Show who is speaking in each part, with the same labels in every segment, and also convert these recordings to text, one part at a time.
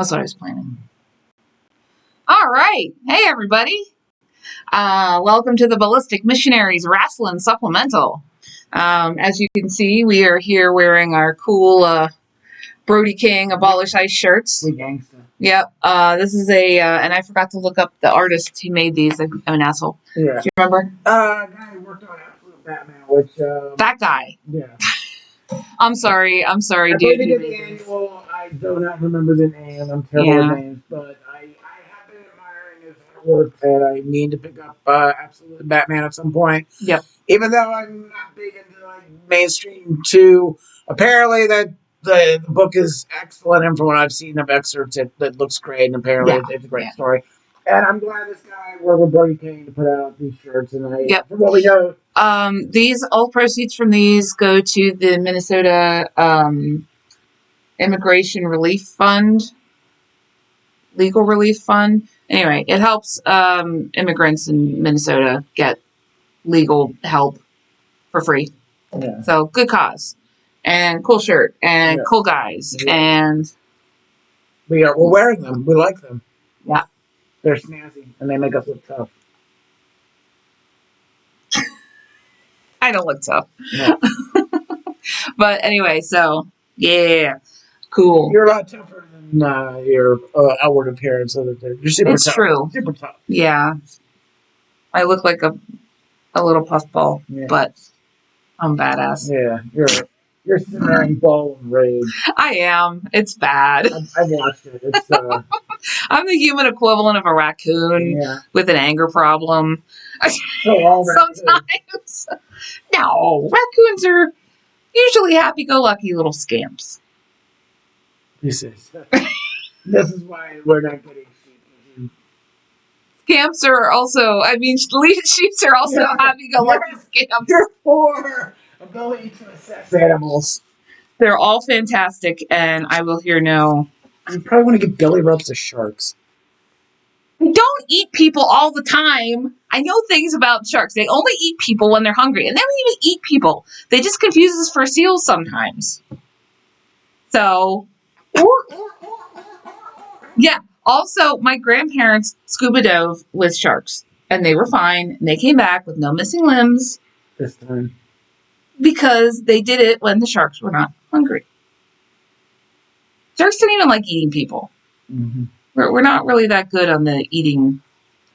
Speaker 1: That's what I was planning. All right. Hey, everybody. Welcome to the Ballistic Missionaries Wrasslin Supplemental. As you can see, we are here wearing our cool Brody King Abolish Ice shirts.
Speaker 2: We gangsta.
Speaker 1: Yep. This is and I forgot to look up the artist who made these. I'm an asshole.
Speaker 2: Yeah.
Speaker 1: Do you remember?
Speaker 2: Guy who worked on Absolute Batman, which
Speaker 1: That guy.
Speaker 2: Yeah.
Speaker 1: I'm sorry,
Speaker 2: I
Speaker 1: dude.
Speaker 2: believe he did the annual. I do not remember the name. I'm terrible with names, but I have been admiring his artwork, and I need to pick up Absolute Batman at some point.
Speaker 1: Yep.
Speaker 2: Even though I'm not big into like mainstream too, apparently that the book is excellent, and from what I've seen of excerpts, it looks great, and apparently it's a great story. And I'm glad this guy worked with Brody King to put out these shirts, and from what we know.
Speaker 1: These all proceeds from these go to the Minnesota Immigration Relief Fund, Legal Relief Fund. Anyway, it helps immigrants in Minnesota get legal help for free.
Speaker 2: Yeah.
Speaker 1: So good cause, and cool shirt, and cool guys, and
Speaker 2: we're wearing them. We like them.
Speaker 1: Yeah,
Speaker 2: they're snazzy, and they make us look tough.
Speaker 1: I don't look tough.
Speaker 2: No.
Speaker 1: But anyway, so yeah, cool.
Speaker 2: You're a lot tougher than your outward appearance. So that you're super
Speaker 1: it's
Speaker 2: tough.
Speaker 1: True.
Speaker 2: Super tough.
Speaker 1: Yeah, I look like a little puffball, but I'm badass.
Speaker 2: Yeah, you're simmering ball of rage.
Speaker 1: I am. It's bad.
Speaker 2: I've watched it. It's
Speaker 1: I'm the human equivalent of a raccoon with an anger problem. Sometimes. No, raccoons are usually happy-go-lucky little scamps.
Speaker 2: This is why we're not getting sheep.
Speaker 1: Scamps are also, sheep are also happy-go-lucky scamps.
Speaker 2: Your poor ability to assess animals.
Speaker 1: They're all fantastic, and I will hear no.
Speaker 2: You probably want to get belly rubs to sharks.
Speaker 1: They don't eat people all the time. I know things about sharks. They only eat people when they're hungry, and they don't even eat people. They just confuse us for seals sometimes. So, yeah. Also, my grandparents scuba dove with sharks, and they were fine, and they came back with no missing limbs.
Speaker 2: This time.
Speaker 1: Because they did it when the sharks were not hungry. Sharks don't even like eating people.
Speaker 2: Mm-hmm.
Speaker 1: We're not really that good on the eating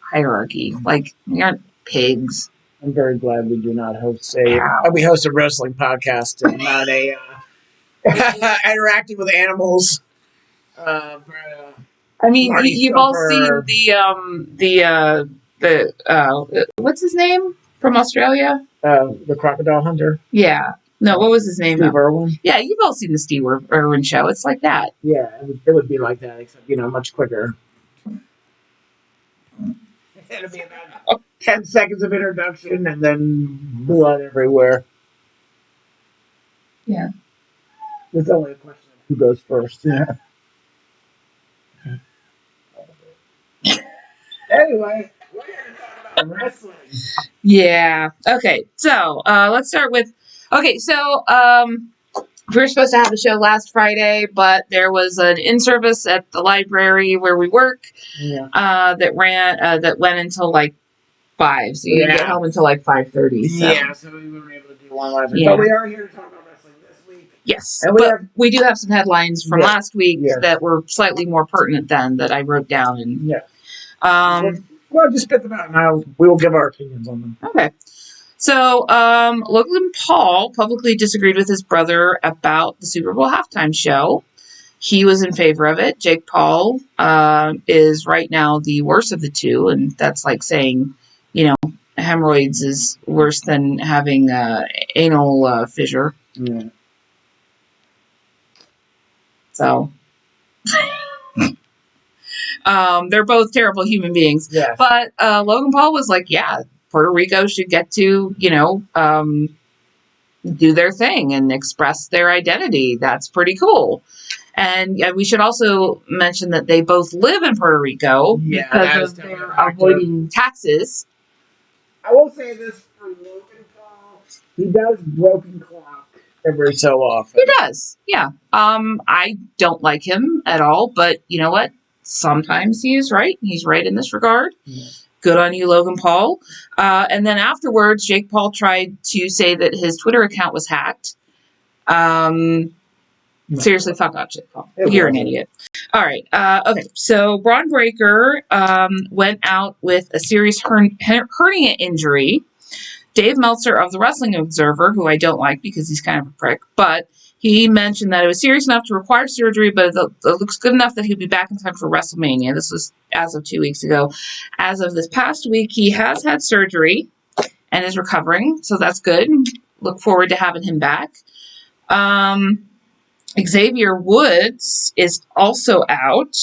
Speaker 1: hierarchy. Like, we aren't pigs.
Speaker 2: I'm very glad we do not host we host a wrestling podcast and not interacting with animals.
Speaker 1: You've all seen the what's his name from Australia?
Speaker 2: The crocodile hunter.
Speaker 1: Yeah. No, what was his name?
Speaker 2: Steve Irwin.
Speaker 1: Yeah, you've all seen the Steve Irwin show. It's like that.
Speaker 2: Yeah, it would be like that, except, much quicker. It'll be about 10 seconds of introduction and then blood everywhere.
Speaker 1: Yeah.
Speaker 2: It's only a question of who goes first. Yeah. Anyway, we're going to talk about wrestling.
Speaker 1: Yeah. Okay, so let's start with... Okay, so we were supposed to have the show last Friday, but there was an in-service at the library where we work that went until like 5. So you didn't get home until like 5:30. So.
Speaker 2: Yeah, so we weren't able to do one live. Yeah. But we are here to talk about wrestling this week.
Speaker 1: Yes, and we do have some headlines from last week that were slightly more pertinent than that I wrote down. And
Speaker 2: well, just spit them out, and we will give our opinions on them.
Speaker 1: Okay. So, Logan Paul publicly disagreed with his brother about the Super Bowl halftime show. He was in favor of it. Jake Paul is right now the worst of the two, and that's like saying, hemorrhoids is worse than having anal fissure.
Speaker 2: Yeah.
Speaker 1: So, they're both terrible human beings.
Speaker 2: Yes.
Speaker 1: But Logan Paul was like, yeah, Puerto Rico should get to, do their thing and express their identity. That's pretty cool. And we should also mention that they both live in Puerto Rico because of their avoiding taxes.
Speaker 2: I will say this for Logan Paul. He does broken clock every so often.
Speaker 1: He does, yeah. I don't like him at all, but you know what? Sometimes he is right. He's right in this regard.
Speaker 2: Yeah.
Speaker 1: Good on you, Logan Paul. And then afterwards, Jake Paul tried to say that his Twitter account was hacked. Seriously, fuck off, Jake Paul. You're an idiot. All right. Okay. So Braun Breaker went out with a serious hernia injury. Dave Meltzer of the Wrestling Observer, who I don't like because he's kind of a prick, but he mentioned that it was serious enough to require surgery, but it looks good enough that he'll be back in time for WrestleMania. This was as of 2 weeks ago. As of this past week, he has had surgery and is recovering, so that's good. Look forward to having him back. Xavier Woods is also out.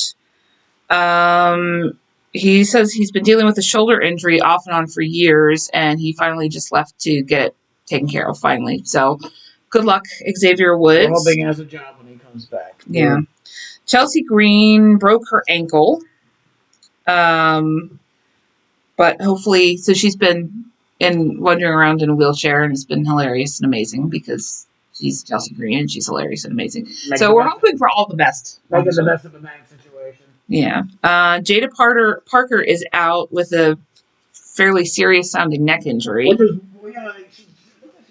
Speaker 1: He says he's been dealing with a shoulder injury off and on for years, and he finally just left to get it taken care of finally. So good luck, Xavier Woods.
Speaker 2: We're hoping he has a job when he comes back.
Speaker 1: Yeah. Chelsea Green broke her ankle. But hopefully, so she's been wandering around in a wheelchair, and it's been hilarious and amazing because she's Chelsea Green and she's hilarious and amazing. So we're hoping for all the best.
Speaker 2: Making the best of a bad situation.
Speaker 1: Yeah. Jada Parker is out with a fairly serious sounding neck injury.
Speaker 2: She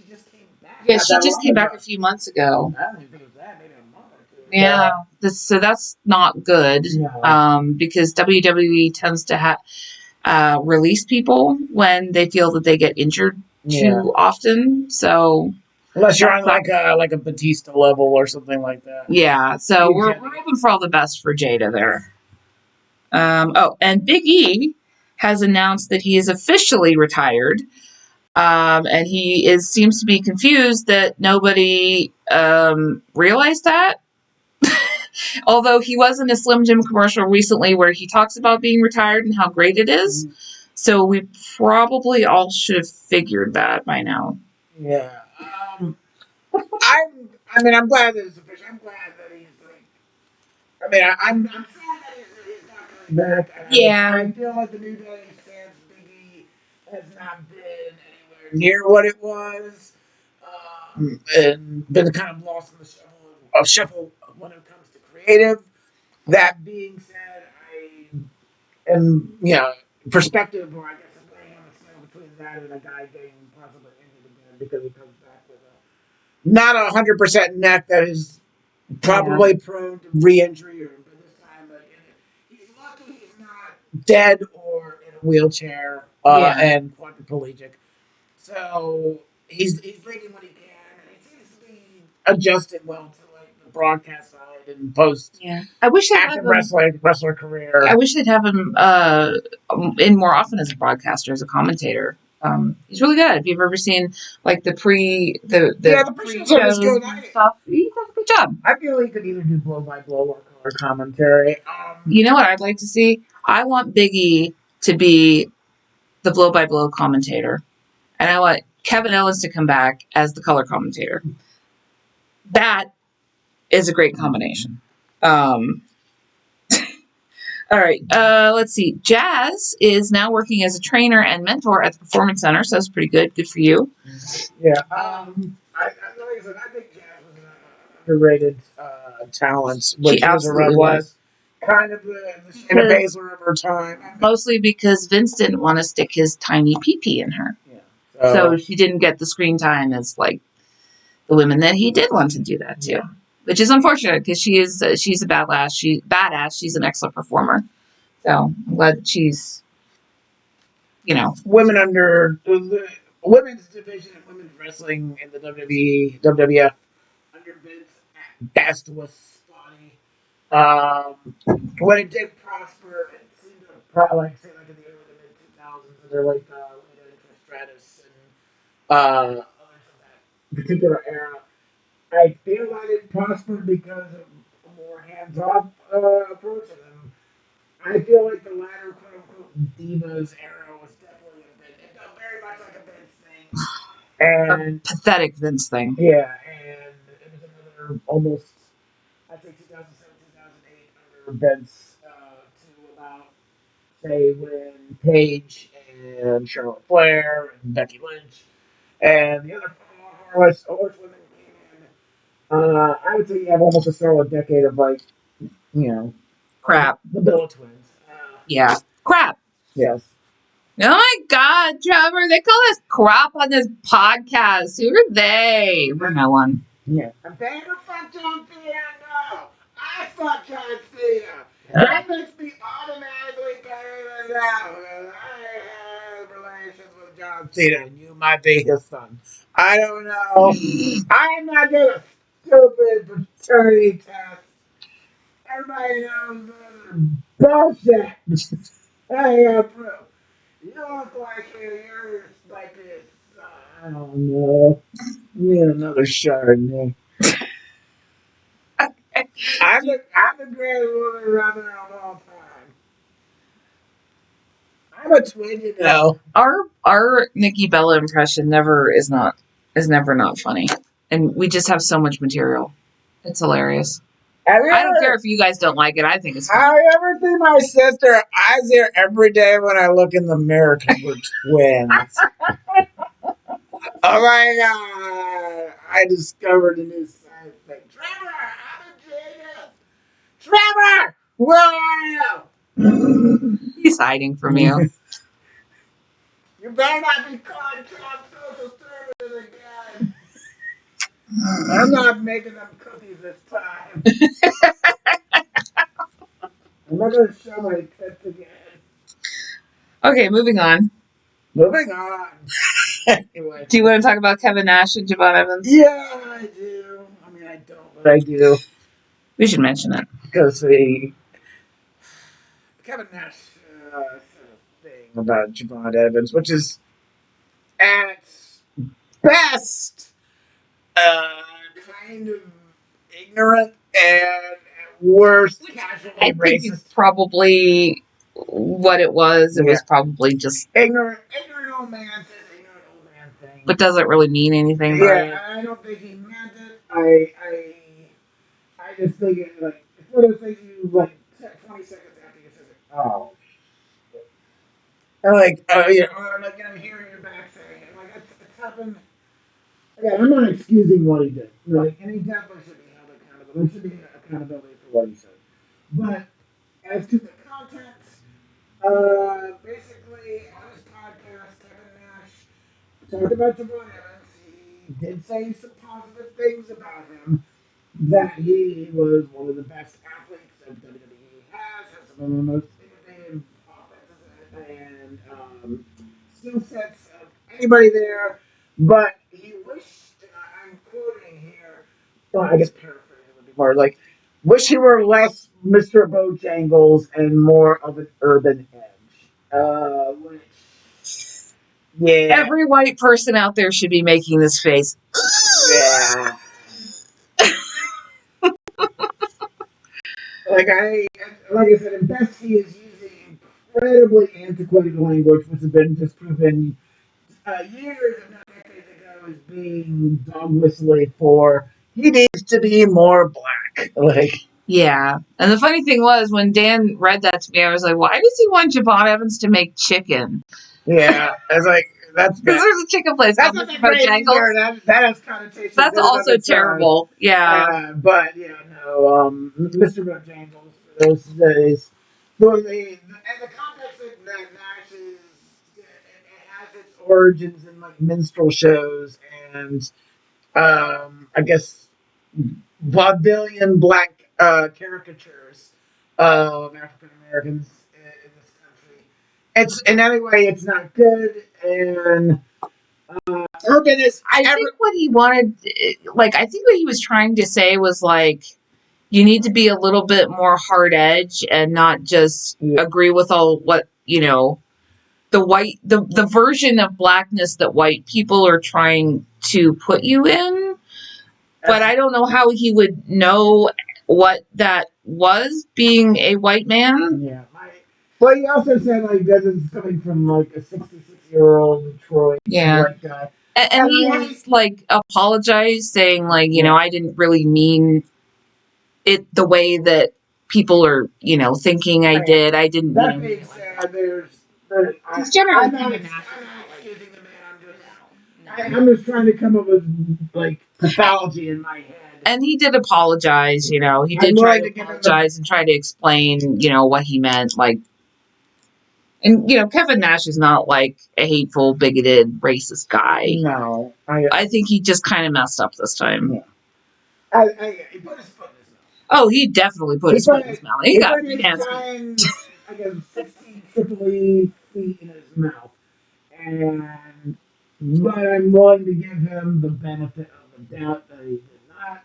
Speaker 2: just came back.
Speaker 1: Yeah, she just came back a few months ago.
Speaker 2: I don't even think it was that. Maybe a month or two.
Speaker 1: Yeah. So that's not good. Because WWE tends to release people when they feel that they get injured too often. So
Speaker 2: unless you're on like a Batista level or something like that.
Speaker 1: Yeah. So we're hoping for all the best for Jada there. And Big E has announced that he is officially retired. And he seems to be confused that nobody realized that. Although he was in a Slim Jim commercial recently where he talks about being retired and how great it is. So we probably all should have figured that by now.
Speaker 2: Yeah. I'm glad that it's official. I'm glad that he's like. I'm sad that he's not coming back. I feel like the New Day since Big E has not been anywhere near what it was, and been kind of lost in the shuffle when it comes to creative. That being said, perspective, or I guess I'm laying on the scale between that and a guy getting possibly injured again because he comes back with not 100% neck that is probably prone to re-injury or this time, but he's lucky he's not dead or in a wheelchair and quadriplegic. So he's leading what he can, and he seems to be adjusting well to like the broadcast side and post.
Speaker 1: Yeah, I wish they'd have him,
Speaker 2: wrestler career.
Speaker 1: I wish they'd have him in more often as a broadcaster, as a commentator. He's really good. If you've ever seen like the pre-shows and stuff, he does a good job.
Speaker 2: I feel he could either do blow-by-blow or color commentary.
Speaker 1: You know what I'd like to see? I want Big E to be the blow-by-blow commentator, and I want Kevin Owens to come back as the color commentator. That is a great combination. All right, let's see. Jazz is now working as a trainer and mentor at the Performance Center, so that's pretty good. Good for you.
Speaker 2: Yeah. I think Jazz was an underrated talent.
Speaker 1: She absolutely was.
Speaker 2: Kind of the Shayna Baszler of her time.
Speaker 1: Mostly because Vince didn't want to stick his tiny pee-pee in her. Yeah. So she didn't get the screen time as like the women that he did want to do that to. Yeah. Which is unfortunate because she's a badass. She's an excellent performer. So I'm glad that she's,
Speaker 2: women under the women's division of women's wrestling in the WWE, WWF under Vince at best was spotty. When it did prosper, it seemed to probably in the early to mid 2000s, they're like Stratus and others of that particular era. I feel that it prospered because of a more hands-off approach to them. I feel like the latter quote-unquote divas era was definitely it felt very much like a Vince thing. And
Speaker 1: a pathetic Vince thing.
Speaker 2: Yeah, and it was another almost, I'd say 2007, 2008 under Vince to about, say, when Paige and Charlotte Flair and Becky Lynch and the other horsewomen came in I would say you have almost a solid decade of
Speaker 1: Crap.
Speaker 2: the Bella twins.
Speaker 1: Yeah. Crap.
Speaker 2: Yes.
Speaker 1: Oh my God, Trevor, they call us crap on this podcast. Who are they? We're no one.
Speaker 2: Yeah. I'm better fuck John Cena. No. I fuck John Cena. That makes me automatically better than that. I have relations with John Cena, and you might be his son. I don't know. I'm not gonna stupid paternity test. Everybody knows bullshit. I have proof. You look like you're like this. I don't know. Need another Chardonnay. I'm the greatest woman runner of all time. I'm a twin, you know.
Speaker 1: Our Nikki Bella impression is never not funny. And we just have so much material. It's hilarious. I don't care if you guys don't like it. I think it's funny.
Speaker 2: I ever see my sister, I see her every day when I look in the mirror because we're twins. Oh my God. I discovered a new science thing. Trevor, I'm a genius. Trevor, where are you?
Speaker 1: He's hiding from you.
Speaker 2: You better not be calling Trump social services again. I'm not making them cookies this time. I'm not going to show my tits again.
Speaker 1: Okay, moving on.
Speaker 2: Moving on. Anyway.
Speaker 1: Do you want to talk about Kevin Nash and Javon Evans?
Speaker 2: Yeah, I do. I mean, I don't, but I do.
Speaker 1: We should mention it.
Speaker 2: Because the Kevin Nash said a thing about Javon Evans, which is at best kind of ignorant and at worst casually
Speaker 1: I
Speaker 2: racist.
Speaker 1: think it's probably what it was. It was probably just
Speaker 2: ignorant old man says ignorant old man thing.
Speaker 1: But doesn't really mean anything by it.
Speaker 2: I don't think he meant it. I just think it like it's one of those things you like 20 seconds after you say it. Oh. And like or like hearing your back saying it. Like it's happened. Again, I'm not excusing what he did. Like, and he definitely should be held accountable. There should be accountability for what he said. But as to the content, basically on his podcast, Kevin Nash talked about Javon Evans. He did say some positive things about him. That he was one of the best athletes that WWE has some of the most innovative offenses and skill sets of anybody there. But he wished, I'm quoting here, well, I guess paraphrasing would be more like, wish he were less Mr. Bojangles and more of an urban edge. Which, yeah.
Speaker 1: Every white person out there should be making this face.
Speaker 2: Yeah. Like I said, in best he is using incredibly antiquated language, which has been disproven years, if not decades ago, as being dog whistling for he needs to be more black. Like,
Speaker 1: yeah. And the funny thing was, when Dan read that to me, I was like, why does he want Javon Evans to make chicken?
Speaker 2: yeah, I was like, that's
Speaker 1: because there's a chicken place.
Speaker 2: That's not great either. That has connotations.
Speaker 1: That's also terrible. Yeah.
Speaker 2: But yeah, no. Mr. Bojangles for those days. The context of that Nash is it has its origins in like minstrel shows and I guess vaudevillian black caricatures of African Americans in this country. It's in any way it's not good and urban is.
Speaker 1: I think what he wanted, I think what he was trying to say was like, you need to be a little bit more hard edge and not just agree with all what the version of blackness that white people are trying to put you in. But I don't know how he would know what that was, being a white man.
Speaker 2: Yeah. Well, he also said that it's coming from a 66-year-old Detroit white guy.
Speaker 1: And he has apologized, saying I didn't really mean it the way that people are thinking I did. I didn't.
Speaker 2: That being said,
Speaker 1: it's generally
Speaker 2: I'm not excusing the man. I'm just trying to come up with pathology in my head
Speaker 1: And he did apologize, He did try to apologize and try to explain, what he meant. And, Kevin Nash is not like a hateful, bigoted, racist guy.
Speaker 2: No.
Speaker 1: I think he just kind of messed up this time.
Speaker 2: Yeah. He put his foot in his mouth.
Speaker 1: Oh, he definitely put his foot in his mouth. He got
Speaker 2: nasty. 16 feet in his mouth. But I'm willing to give him the benefit of the doubt that he did not,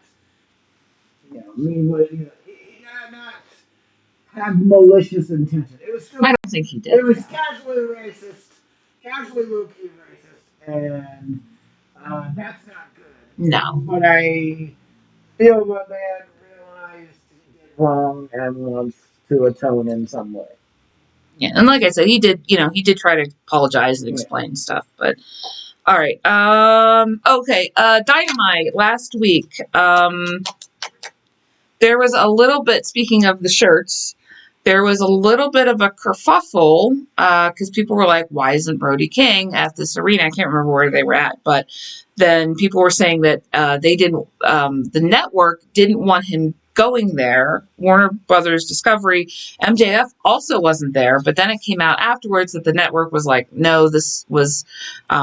Speaker 2: he did not have malicious intention. It was still,
Speaker 1: I don't think he did.
Speaker 2: It was casually racist, casually low-key racist, and that's not good.
Speaker 1: No.
Speaker 2: But I feel that man realized he did wrong and wants to atone in some way.
Speaker 1: Yeah, and like I said, he did try to apologize and explain stuff, but all right. Okay. Dynamite last week. There was a little bit, speaking of the shirts, there was a little bit of a kerfuffle because people were like, why isn't Brody King at this arena? I can't remember where they were at, but then people were saying that the network didn't want him going there. Warner Brothers Discovery, MJF also wasn't there, but then it came out afterwards that the network was like, no, this was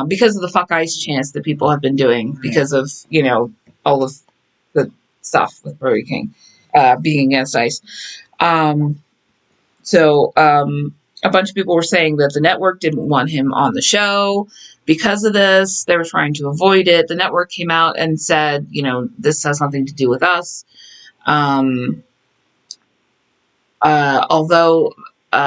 Speaker 1: because of the fuck ice chants that people have been doing because of, all of the stuff with Brody King being against ice. So a bunch of people were saying that the network didn't want him on the show because of this. They were trying to avoid it. The network came out and said, this has nothing to do with us. Although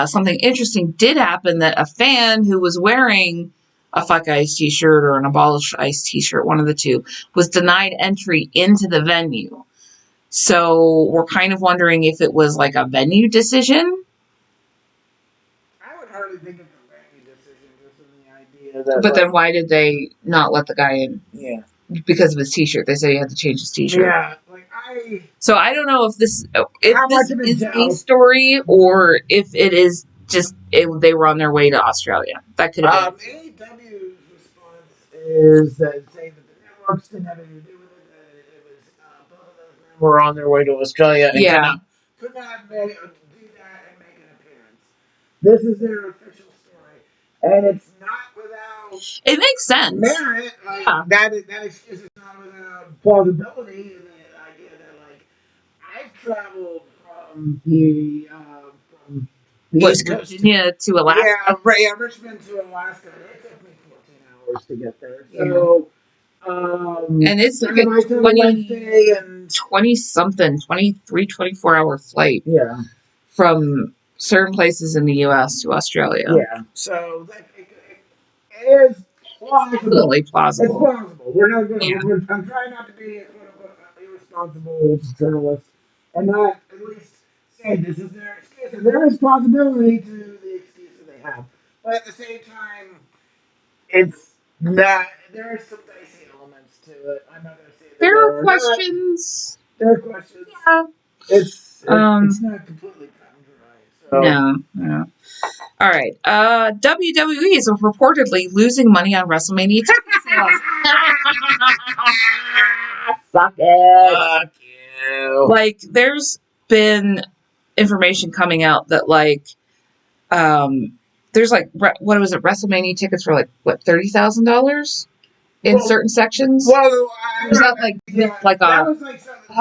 Speaker 1: something interesting did happen, that a fan who was wearing a Fuck Ice t-shirt or an Abolish Ice t-shirt, one of the two, was denied entry into the venue. So we're kind of wondering if it was like a venue decision.
Speaker 2: I would hardly think it's a venue decision, just in the idea that.
Speaker 1: But then why did they not let the guy in?
Speaker 2: Yeah.
Speaker 1: Because of his t-shirt. They said he had to change his t-shirt.
Speaker 2: Yeah.
Speaker 1: So I don't know if this is a story or if it is just they were on their way to Australia. That could have been.
Speaker 2: AEW's response is that saying that the networks didn't have anything to do with it. It was both of those men were on their way to Australia and could not do that and make an appearance. This is their official story, and it's not without.
Speaker 1: It makes sense.
Speaker 2: Merit, that excuse is not without plausibility. The idea that I've traveled from the East Coast,
Speaker 1: Virginia to Alaska.
Speaker 2: Yeah, Richmond to Alaska. It took me 14 hours to get there. So,
Speaker 1: and it's like a 20-something, 23, 24-hour flight.
Speaker 2: Yeah.
Speaker 1: From certain places in the U.S. to Australia.
Speaker 2: Yeah. So it is plausible.
Speaker 1: Definitely plausible.
Speaker 2: It's plausible. We're not going to. I'm trying not to be a irresponsible journalist and not at least say this is their excuse. And there is plausibility to the excuse that they have, but at the same time, it's not. There are some dicey elements to it. I'm not going to say that
Speaker 1: there are questions.
Speaker 2: There are questions.
Speaker 1: Yeah.
Speaker 2: It's not completely cut and dry. So.
Speaker 1: No. All right. WWE is reportedly losing money on WrestleMania ticket sales. Suck it.
Speaker 2: Fuck you.
Speaker 1: Like, there's been information coming out that there's what was it? WrestleMania tickets for $30,000 in certain sections.
Speaker 2: Well,
Speaker 1: was that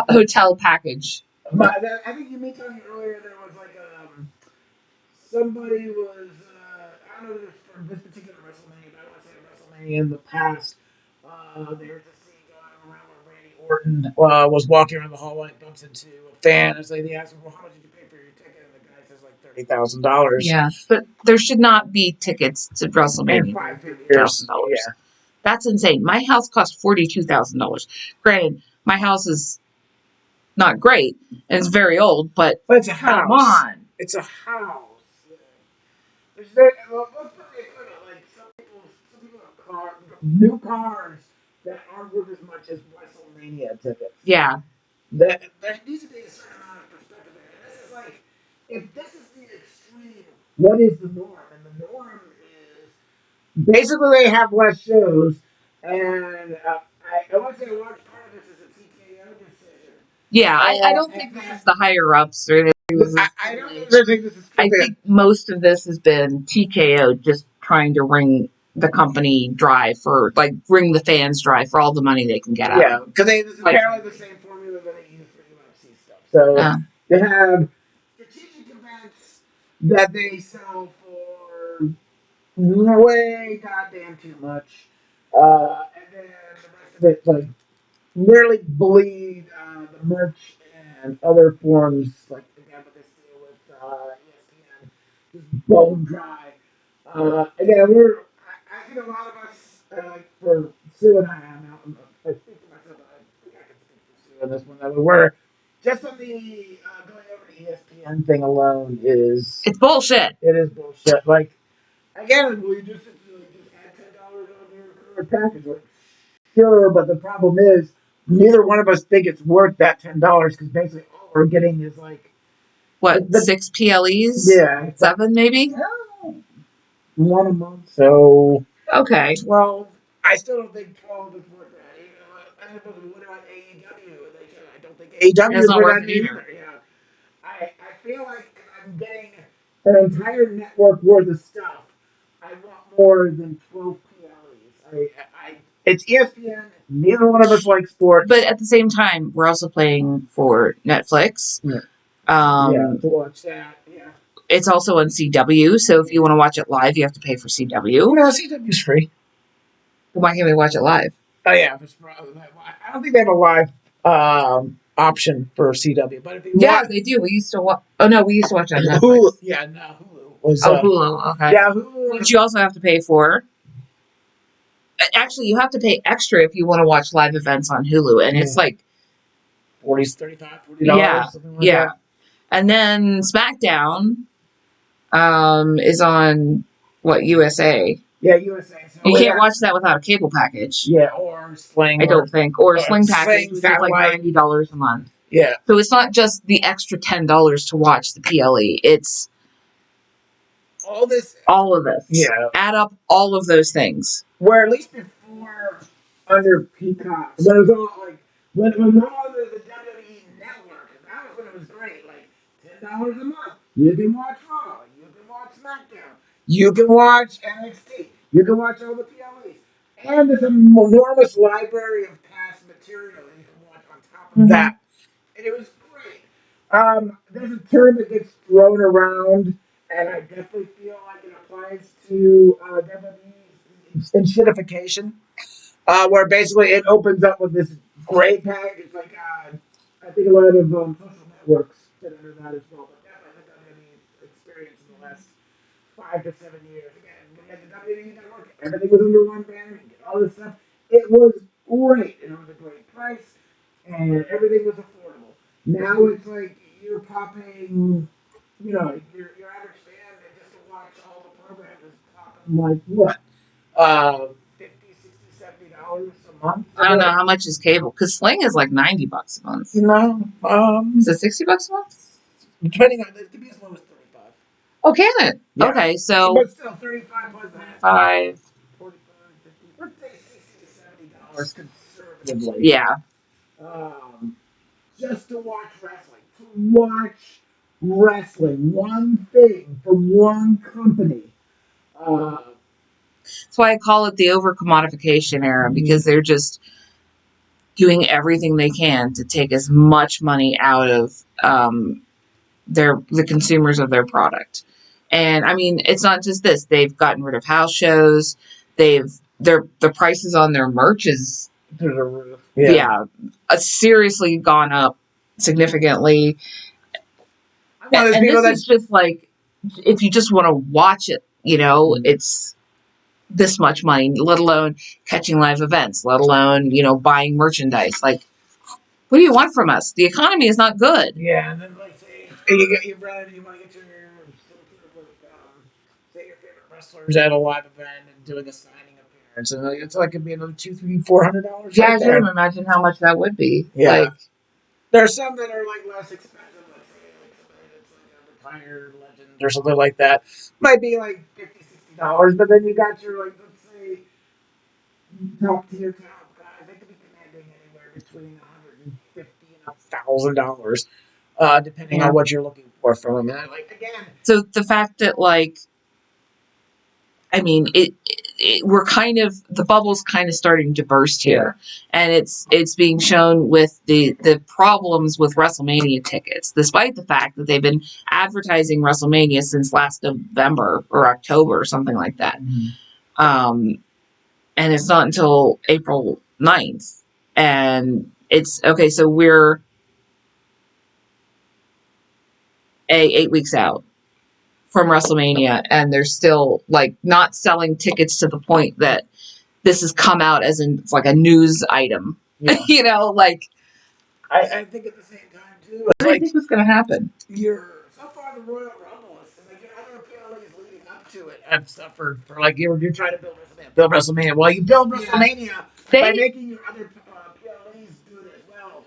Speaker 1: a hotel package?
Speaker 2: But I think you mentioned earlier there was somebody was I don't know if it was for this particular WrestleMania, but I want to say WrestleMania in the past. There was a scene going around where Randy Orton was walking around the hallway and bumps into a fan. And they asked him, "Well, how much did you pay for your ticket?" And the guy says $30,000.
Speaker 1: Yeah, but there should not be tickets to WrestleMania. $5,000. Yeah. That's insane. My house cost $42,000. Granted, my house is not great and it's very old, but
Speaker 2: it's a house.
Speaker 1: Come on.
Speaker 2: It's a house. Let's put it some people have new cars that aren't worth as much as WrestleMania tickets.
Speaker 1: Yeah.
Speaker 2: There needs to be a certain amount of perspective there. This is if this is the extreme, what is the norm? And the norm is basically they have less shows, and I want to say a large part of this is a TKO decision
Speaker 1: Yeah, I don't think this is the higher ups or
Speaker 2: I don't think this is.
Speaker 1: I think most of this has been TKO just trying to wring the company dry for wring the fans dry for all the money they can get out.
Speaker 2: Yeah, because this is apparently the same formula that they use for UFC stuff. So they have strategic events that they sell for way goddamn too much, and then the rest of it nearly bleed the merch and other forms again what they do with ESPN just bone dry. Again, I think a lot of us for Sue and I speak for myself, but I think I can speak for Sue on this one that we were just on the going over the ESPN thing alone
Speaker 1: it's bullshit.
Speaker 2: It is bullshit. Again, we just add $10 on their package. Sure, but the problem is neither one of us think it's worth that $10 because basically all we're getting is
Speaker 1: what 6 PLEs?
Speaker 2: Yeah,
Speaker 1: 7 maybe.
Speaker 2: One a month. So
Speaker 1: okay,
Speaker 2: 12. I still don't think 12 is worth that. What about AEW? I don't think AEW is worth that either. Yeah, I feel like I'm getting an entire network worth of stuff. I want more than 12 PLEs. It's ESPN. Neither one of us like sports.
Speaker 1: But at the same time, we're also paying for Netflix.
Speaker 2: Yeah.
Speaker 1: To
Speaker 2: watch that. Yeah.
Speaker 1: It's also on CW, so if you want to watch it live, you have to pay for CW.
Speaker 2: No, CW's free.
Speaker 1: Why can't we watch it live?
Speaker 2: Oh yeah, I don't think they have a live option for CW. But if you want,
Speaker 1: they do. We used to watch. Oh no, we used to watch it on Netflix.
Speaker 2: Hulu. Yeah, no, Hulu was.
Speaker 1: Hulu. Okay.
Speaker 2: Yeah, Hulu.
Speaker 1: Which you also have to pay for. Actually, you have to pay extra if you want to watch live events on Hulu, and it's like
Speaker 2: $40.
Speaker 1: Yeah,
Speaker 2: something like that.
Speaker 1: And then SmackDown is on USA.
Speaker 2: Yeah, USA. So
Speaker 1: you can't watch that without a cable package.
Speaker 2: Yeah, or Sling.
Speaker 1: I don't think. Or Sling package, which is like $90 a month.
Speaker 2: Yeah.
Speaker 1: So it's not just the extra $10 to watch the PLE. It's all of this.
Speaker 2: Yeah.
Speaker 1: Add up all of those things.
Speaker 2: Where at least before under Peacock, when it was all when it was all the WWE network, that was when it was great. $10 a month. You can watch Raw. You can watch SmackDown. You can watch NXT. You can watch all the PLEs. And there's an enormous library of past material that you can watch on top of that. And it was great. There's a term that gets thrown around, and I definitely feel like it applies to WWE's enshittification, where basically it opens up with this great package. I think a lot of social networks fit under that as well. But definitely the WWE experience in the last 5 to 7 years. Again, when you had the WWE network, everything was under one banner. You get all this stuff. It was great, and it was a great price, and everything was affordable. Now it's like you're popping, your average fan that just to watch all the programs is popping what? 50, 60, $70 a month.
Speaker 1: I don't know how much is cable because Sling is like $90 a month. Is it $60 a month?
Speaker 2: Depending on it, could be as low as 35.
Speaker 1: Oh, can it? Yeah. Okay, so
Speaker 2: but still 35 plus that.
Speaker 1: 5,
Speaker 2: 45, 50. Let's say $60 to $70 conservatively.
Speaker 1: Yeah.
Speaker 2: Just to watch wrestling. To watch wrestling. One thing from one company.
Speaker 1: That's why I call it the over commodification era, because they're just doing everything they can to take as much money out of the consumers of their product. And I mean, it's not just this. They've gotten rid of house shows. The prices on their merch is
Speaker 2: through the roof.
Speaker 1: Seriously gone up significantly. And this is just like, if you just want to watch it, it's this much money, let alone catching live events, let alone, buying merchandise. Like, what do you want from us? The economy is not good.
Speaker 2: Yeah, and then say you get your brand, you want to get your say your favorite wrestlers at a live event and doing a signing appearance, and it's could be another $200, $300, $400.
Speaker 1: Yeah, I can't imagine how much that would be.
Speaker 2: Yeah, there's some that are less expensive. Let's say somebody that's a retired legend or something like that might be $50, $60, but then you got your let's say top tier talent guys. They could be commanding anywhere between $150 and $1,000, depending on what you're looking for from them. And again,
Speaker 1: so the fact that I mean, we're kind of, the bubble's kind of starting to burst here, and it's being shown with the problems with WrestleMania tickets, despite the fact that they've been advertising WrestleMania since last November or October or something like that. And it's not until April 9th, and it's okay. So we're 8 weeks out from WrestleMania, and they're still not selling tickets to the point that this has come out as it's like a news item.
Speaker 2: Yeah. I think at the same time too.
Speaker 1: What do you think was going to happen?
Speaker 2: So far the Royal Rumble is other PLEs leading up to it have suffered for you're trying to build WrestleMania. Well, you build WrestleMania by making your other PLEs do it as well.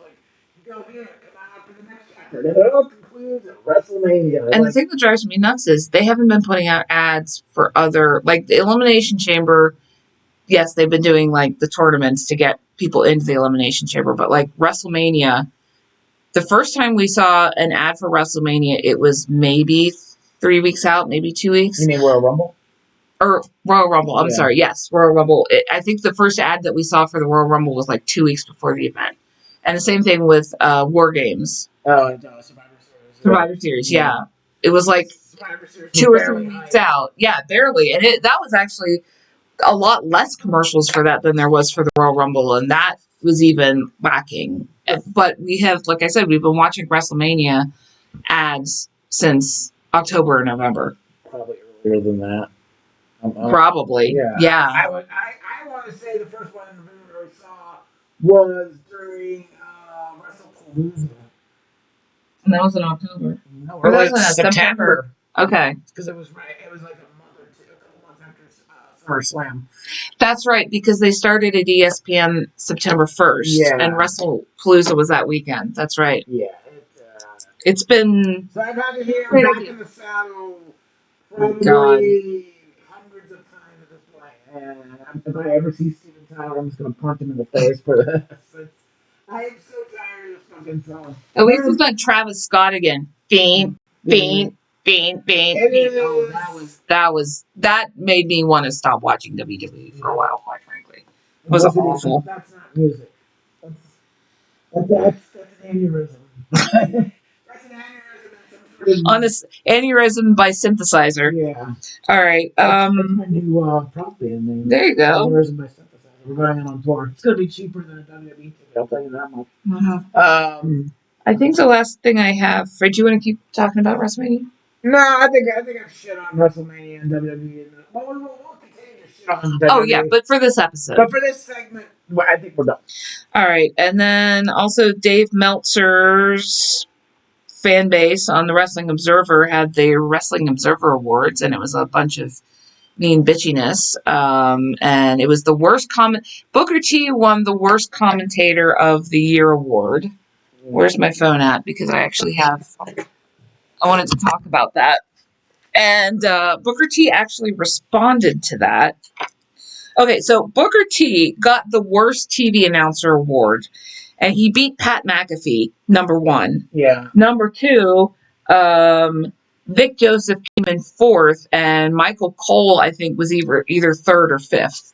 Speaker 2: You go here, come out for the next chapter. It all concludes at WrestleMania.
Speaker 1: And the thing that drives me nuts is they haven't been putting out ads for other, the Elimination Chamber. Yes, they've been doing the tournaments to get people into the Elimination Chamber, but WrestleMania, the first time we saw an ad for WrestleMania, it was maybe 3 weeks out, maybe 2 weeks.
Speaker 2: You mean Royal Rumble?
Speaker 1: Or Royal Rumble, I'm sorry. Yes, Royal Rumble. I think the first ad that we saw for the Royal Rumble was 2 weeks before the event. And the same thing with War Games.
Speaker 2: Oh, Survivor Series.
Speaker 1: Survivor Series, yeah. It was 2 or 3 weeks out. Yeah, barely. And that was actually a lot less commercials for that than there was for the Royal Rumble, and that was even lacking. But we have, like I said, we've been watching WrestleMania ads since October or November.
Speaker 2: Probably earlier than that.
Speaker 1: Probably. Yeah.
Speaker 2: I want to say the first one we saw was during WrestlePalooza.
Speaker 1: And that was in October.
Speaker 2: No, or that was September.
Speaker 1: Okay.
Speaker 2: Because it was a month or two, a couple months after SummerSlam.
Speaker 1: That's right, because they started at ESPN September 1st, and WrestlePalooza was that weekend. That's right.
Speaker 2: Yeah.
Speaker 1: It's been...
Speaker 2: So I've had to hear Back in the Saddle probably hundreds of times at this point. And if I ever see Steven Tyler, I'm just going to punch him in the face for this. I am so tired of this fucking song.
Speaker 1: At least it's not Travis Scott again. Bean. Oh, that made me want to stop watching WWE for a while, quite frankly. It was awful.
Speaker 2: That's not music. That's an aneurysm. That's an aneurysm.
Speaker 1: On this aneurysm by synthesizer.
Speaker 2: Yeah.
Speaker 1: All right.
Speaker 2: That's my new prop band name.
Speaker 1: There you go.
Speaker 2: Aneurysm by synthesizer. We're going on tour. It's going to be cheaper than a WWE ticket. I'll tell you that much.
Speaker 1: Mm-hmm. I think the last thing I have. Fred, do you want to keep talking about WrestleMania?
Speaker 2: No, I think I've shit on WrestleMania and WWE. We'll continue to shit on WWE.
Speaker 1: Oh yeah, but for this episode.
Speaker 2: But for this segment, I think we're done.
Speaker 1: All right, and then also Dave Meltzer's fan base on the Wrestling Observer had the Wrestling Observer Awards, and it was a bunch of mean bitchiness. And it was the worst comment. Booker T won the worst commentator of the year award. Where's my phone at? Because I actually have. I wanted to talk about that. And Booker T actually responded to that. Okay, so Booker T got the worst TV announcer award, and he beat Pat McAfee, number 1.
Speaker 2: Yeah.
Speaker 1: Number 2, Vic Joseph came in 4th, and Michael Cole, I think, was either 3rd or 5th.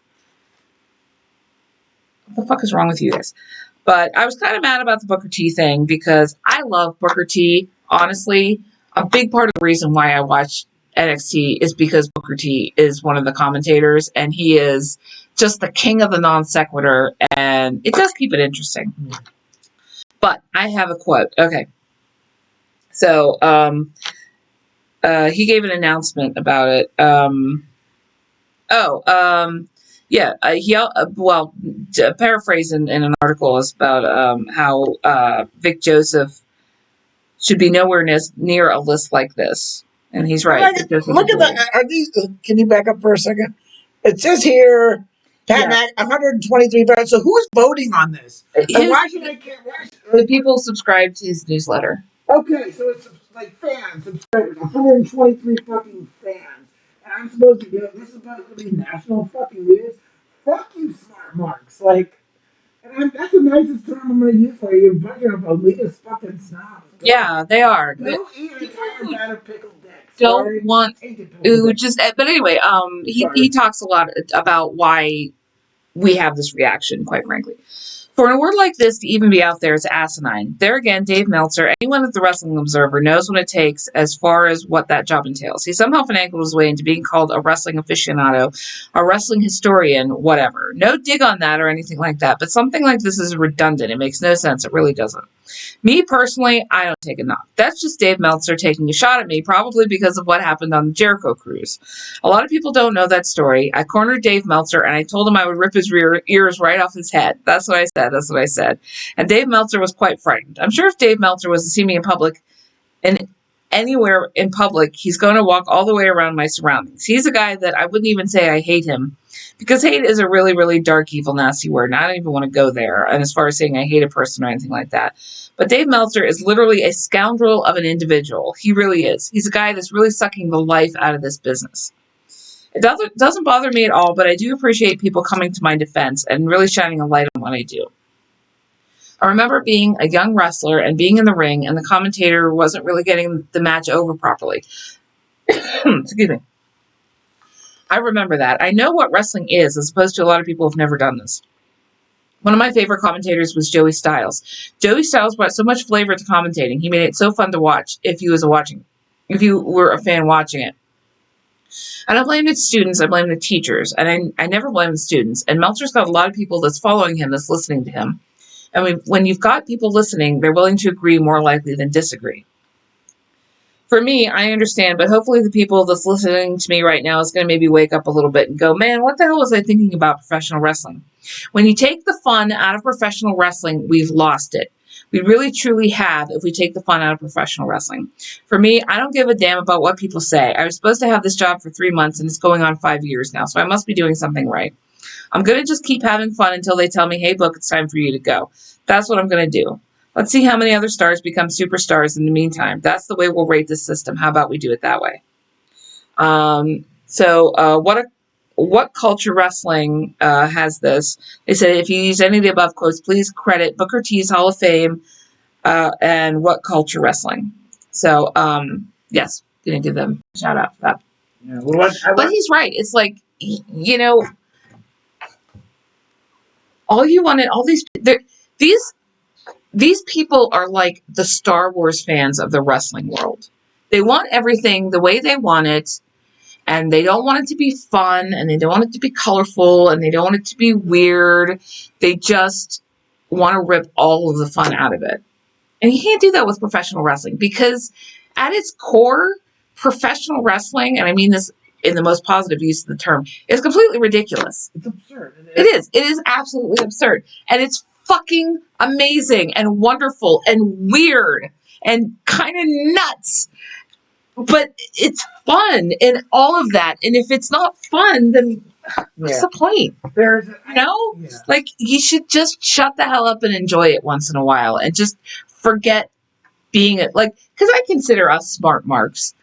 Speaker 1: What the fuck is wrong with you guys? But I was kind of mad about the Booker T thing because I love Booker T. Honestly, a big part of the reason why I watch NXT is because Booker T is one of the commentators, and he is just the king of the non sequitur, and it does keep it interesting. But I have a quote. Okay. So he gave an announcement about it. Paraphrase in an article is about how Vic Joseph should be nowhere near a list like this. And he's right.
Speaker 2: Look at that. Are these? Can you back up for a second? It says here, Pat Mac, 123 votes. So who's voting on this? And why should I care?
Speaker 1: The people subscribe to his newsletter.
Speaker 2: Okay, so it's like fans, subscribers, 123 fucking fans. And I'm supposed to go, this is supposed to be national fucking news? Fuck you, smart marks. That's the nicest term I'm going to use for you. You're a bunch of elitist fucking snobs.
Speaker 1: Yeah, they are.
Speaker 2: Go eat an entire bat of pickled dicks.
Speaker 1: Don't want to just. But anyway, he talks a lot about why we have this reaction, quite frankly. For a word like this to even be out there is asinine. There again, Dave Meltzer, anyone at the Wrestling Observer knows what it takes as far as what that job entails. He somehow finagled his way into being called a wrestling aficionado, a wrestling historian, whatever. No dig on that or anything like that, but something like this is redundant. It makes no sense. It really doesn't. Me personally, I don't take a knock. That's just Dave Meltzer taking a shot at me, probably because of what happened on the Jericho cruise. A lot of people don't know that story. I cornered Dave Meltzer and I told him I would rip his ears right off his head. That's what I said. That's what I said. And Dave Meltzer was quite frightened. I'm sure if Dave Meltzer was to see me in public, and anywhere in public, he's going to walk all the way around my surroundings. He's a guy that I wouldn't even say I hate him, because hate is a really, really dark, evil, nasty word, and I don't even want to go there. And as far as saying I hate a person or anything like that. But Dave Meltzer is literally a scoundrel of an individual. He really is. He's a guy that's really sucking the life out of this business. It doesn't bother me at all, but I do appreciate people coming to my defense and really shining a light on what I do. I remember being a young wrestler and being in the ring, and the commentator wasn't really getting the match over properly. Excuse me. I remember that. I know what wrestling is, as opposed to a lot of people who've never done this. One of my favorite commentators was Joey Styles. Joey Styles brought so much flavor to commentating. He made it so fun to watch if you were a fan watching it. I don't blame the students, I blame the teachers. And I never blame the students. And Meltzer's got a lot of people that's following him, that's listening to him. And when you've got people listening, they're willing to agree more likely than disagree. For me, I understand, but hopefully the people that's listening to me right now is going to maybe wake up a little bit and go, man, what the hell was I thinking about professional wrestling? When you take the fun out of professional wrestling, we've lost it. We really, truly have if we take the fun out of professional wrestling. For me, I don't give a damn about what people say. I was supposed to have this job for 3 months, and it's going on 5 years now, so I must be doing something right. I'm going to just keep having fun until they tell me, hey, Book, it's time for you to go. That's what I'm going to do. Let's see how many other stars become superstars in the meantime. That's the way we'll rate this system. How about we do it that way? What Culture Wrestling has this? They said, if you use any of the above quotes, please credit Booker T's Hall of Fame and What Culture Wrestling. So, yes, going to give them a shout out for that.
Speaker 2: Yeah, well,
Speaker 1: but he's right. It's like, all you wanted, all these people are like the Star Wars fans of the wrestling world. They want everything the way they want it, and they don't want it to be fun, and they don't want it to be colorful, and they don't want it to be weird. They just want to rip all of the fun out of it. And you can't do that with professional wrestling, because at its core, professional wrestling, and I mean this in the most positive use of the term, is completely ridiculous.
Speaker 2: It's absurd.
Speaker 1: It is. It is absolutely absurd. And it's fucking amazing and wonderful and weird and kind of nuts. But it's fun and all of that. And if it's not fun, then what's the point? Like, you should just shut the hell up and enjoy it once in a while and just forget being it. Like, because I consider us smart marks.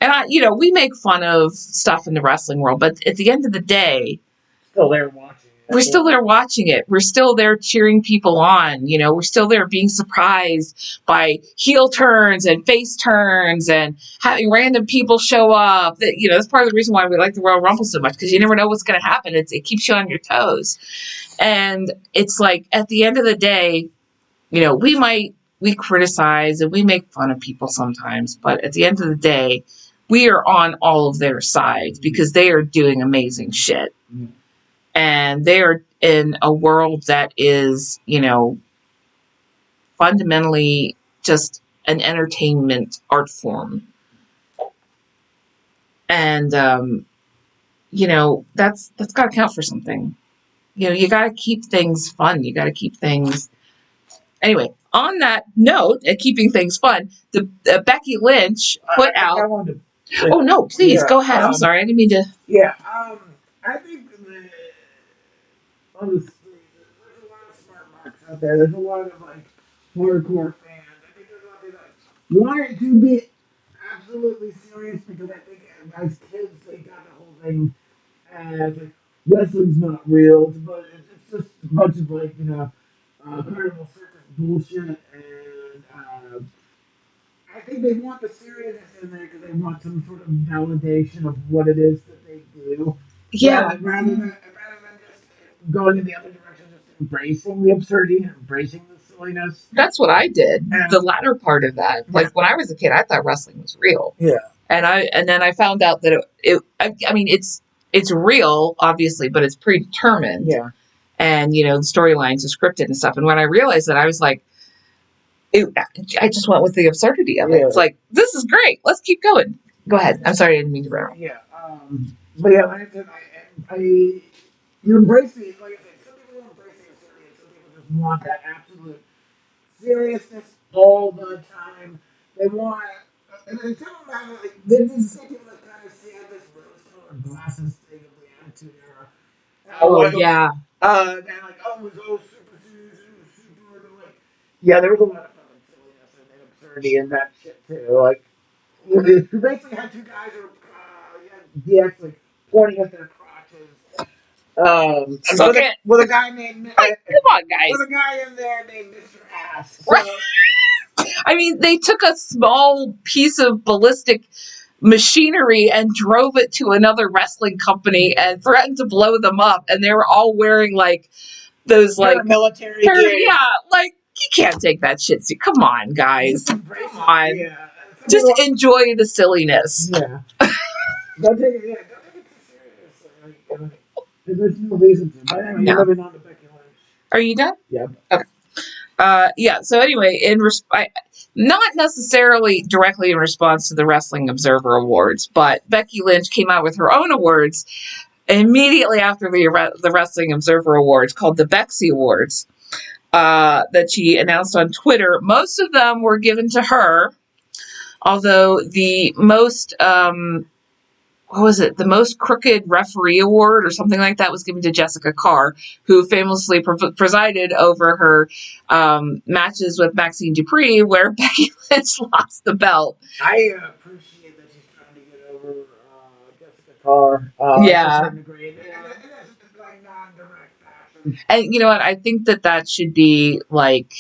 Speaker 1: And we make fun of stuff in the wrestling world, but at the end of the day,
Speaker 2: still there watching it.
Speaker 1: We're still there watching it. We're still there cheering people on. We're still there being surprised by heel turns and face turns and having random people show up. That's part of the reason why we like the Royal Rumble so much, because you never know what's going to happen. It keeps you on your toes. And it's like, at the end of the day, we criticize and we make fun of people sometimes, but at the end of the day, we are on all of their sides because they are doing amazing shit. Mm-hmm. And they are in a world that is, fundamentally just an entertainment art form. And, that's got to count for something. You got to keep things fun. You got to keep things. Anyway, on that note, at keeping things fun, the Becky Lynch put out. Oh no! Please go ahead. I'm sorry, I didn't mean to.
Speaker 2: Yeah, I think honestly, there's a lot of smart marks out there. There's a lot of hardcore fans. I think there's a lot of people that want it to be absolutely serious, because I think as kids they got the whole thing as wrestling's not real, but it's just a bunch of like carnival circus bullshit, and I think they want the seriousness in there because they want some sort of validation of what it is that they do.
Speaker 1: Yeah.
Speaker 2: Rather than just going in the other direction, just embracing the absurdity, embracing the silliness.
Speaker 1: That's what I did. The latter part of that. Like when I was a kid, I thought wrestling was real.
Speaker 2: Yeah.
Speaker 1: And then I found out that I mean, it's real, obviously, but it's predetermined.
Speaker 2: Yeah.
Speaker 1: And, the storylines are scripted and stuff. And when I realized that, I was like, I just went with the absurdity of it. It's like, this is great. Let's keep going. Go ahead. I'm sorry, I didn't mean to interrupt.
Speaker 2: Yeah. But yeah, like I said, you embrace the, like I said, some people don't embrace the absurdity, and some people just want that absolute seriousness all the time. They want, and then some of them have, like, there's the same people that kind of see how this rose-colored glasses thing of the Attitude Era.
Speaker 1: Yeah.
Speaker 2: And like, oh, it was all super, like, yeah, there was a lot of fun and silliness and absurdity in that shit too. Like, you basically had two guys who DX like pointing at their crotches. With a guy named
Speaker 1: come on, guys.
Speaker 2: With a guy in there named Mr. Ass. So,
Speaker 1: right. I mean, they took a small piece of ballistic machinery and drove it to another wrestling company and threatened to blow them up, and they were all wearing like those like
Speaker 2: military gear.
Speaker 1: Yeah, like you can't take that shit. Come on, guys. Come on.
Speaker 2: Yeah.
Speaker 1: Just enjoy the silliness.
Speaker 2: Yeah. Don't take it too seriously. There's no reason to. But anyway, you're moving on to Becky Lynch.
Speaker 1: Are you done?
Speaker 2: Yeah.
Speaker 1: Okay. Yeah. So anyway, not necessarily directly in response to the Wrestling Observer Awards, but Becky Lynch came out with her own awards immediately after the Wrestling Observer Awards, called the Bexy Awards, that she announced on Twitter. Most of them were given to her, although the most the most crooked referee award or something like that was given to Jessica Carr, who famously presided over her matches with Maxine Dupree, where Becky Lynch lost the belt.
Speaker 2: I appreciate that she's trying to get over Jessica Carr.
Speaker 1: Yeah.
Speaker 2: To a certain degree. And it's like non-direct fashion.
Speaker 1: And you know what? I think that should be like,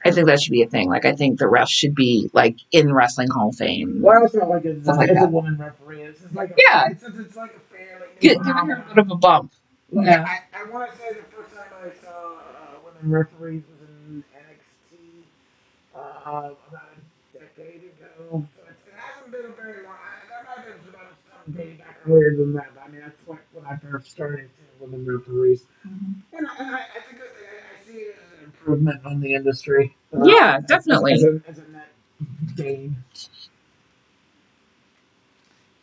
Speaker 1: I think that should be a thing. Like, I think the refs should be like in Wrestling Hall of Fame.
Speaker 2: Well, I also like it's a woman referee. It's like it's like a fairly
Speaker 1: giving her a bit of a bump.
Speaker 2: Yeah. I want to say the first time I saw women referees was in NXT about a decade ago. So it hasn't been a very long. That might have been about some dating back earlier than that. But I mean, that's when I first started seeing women referees. Mm-hmm. And I think I see it as an improvement on the industry.
Speaker 1: Yeah, definitely.
Speaker 2: As a net gain.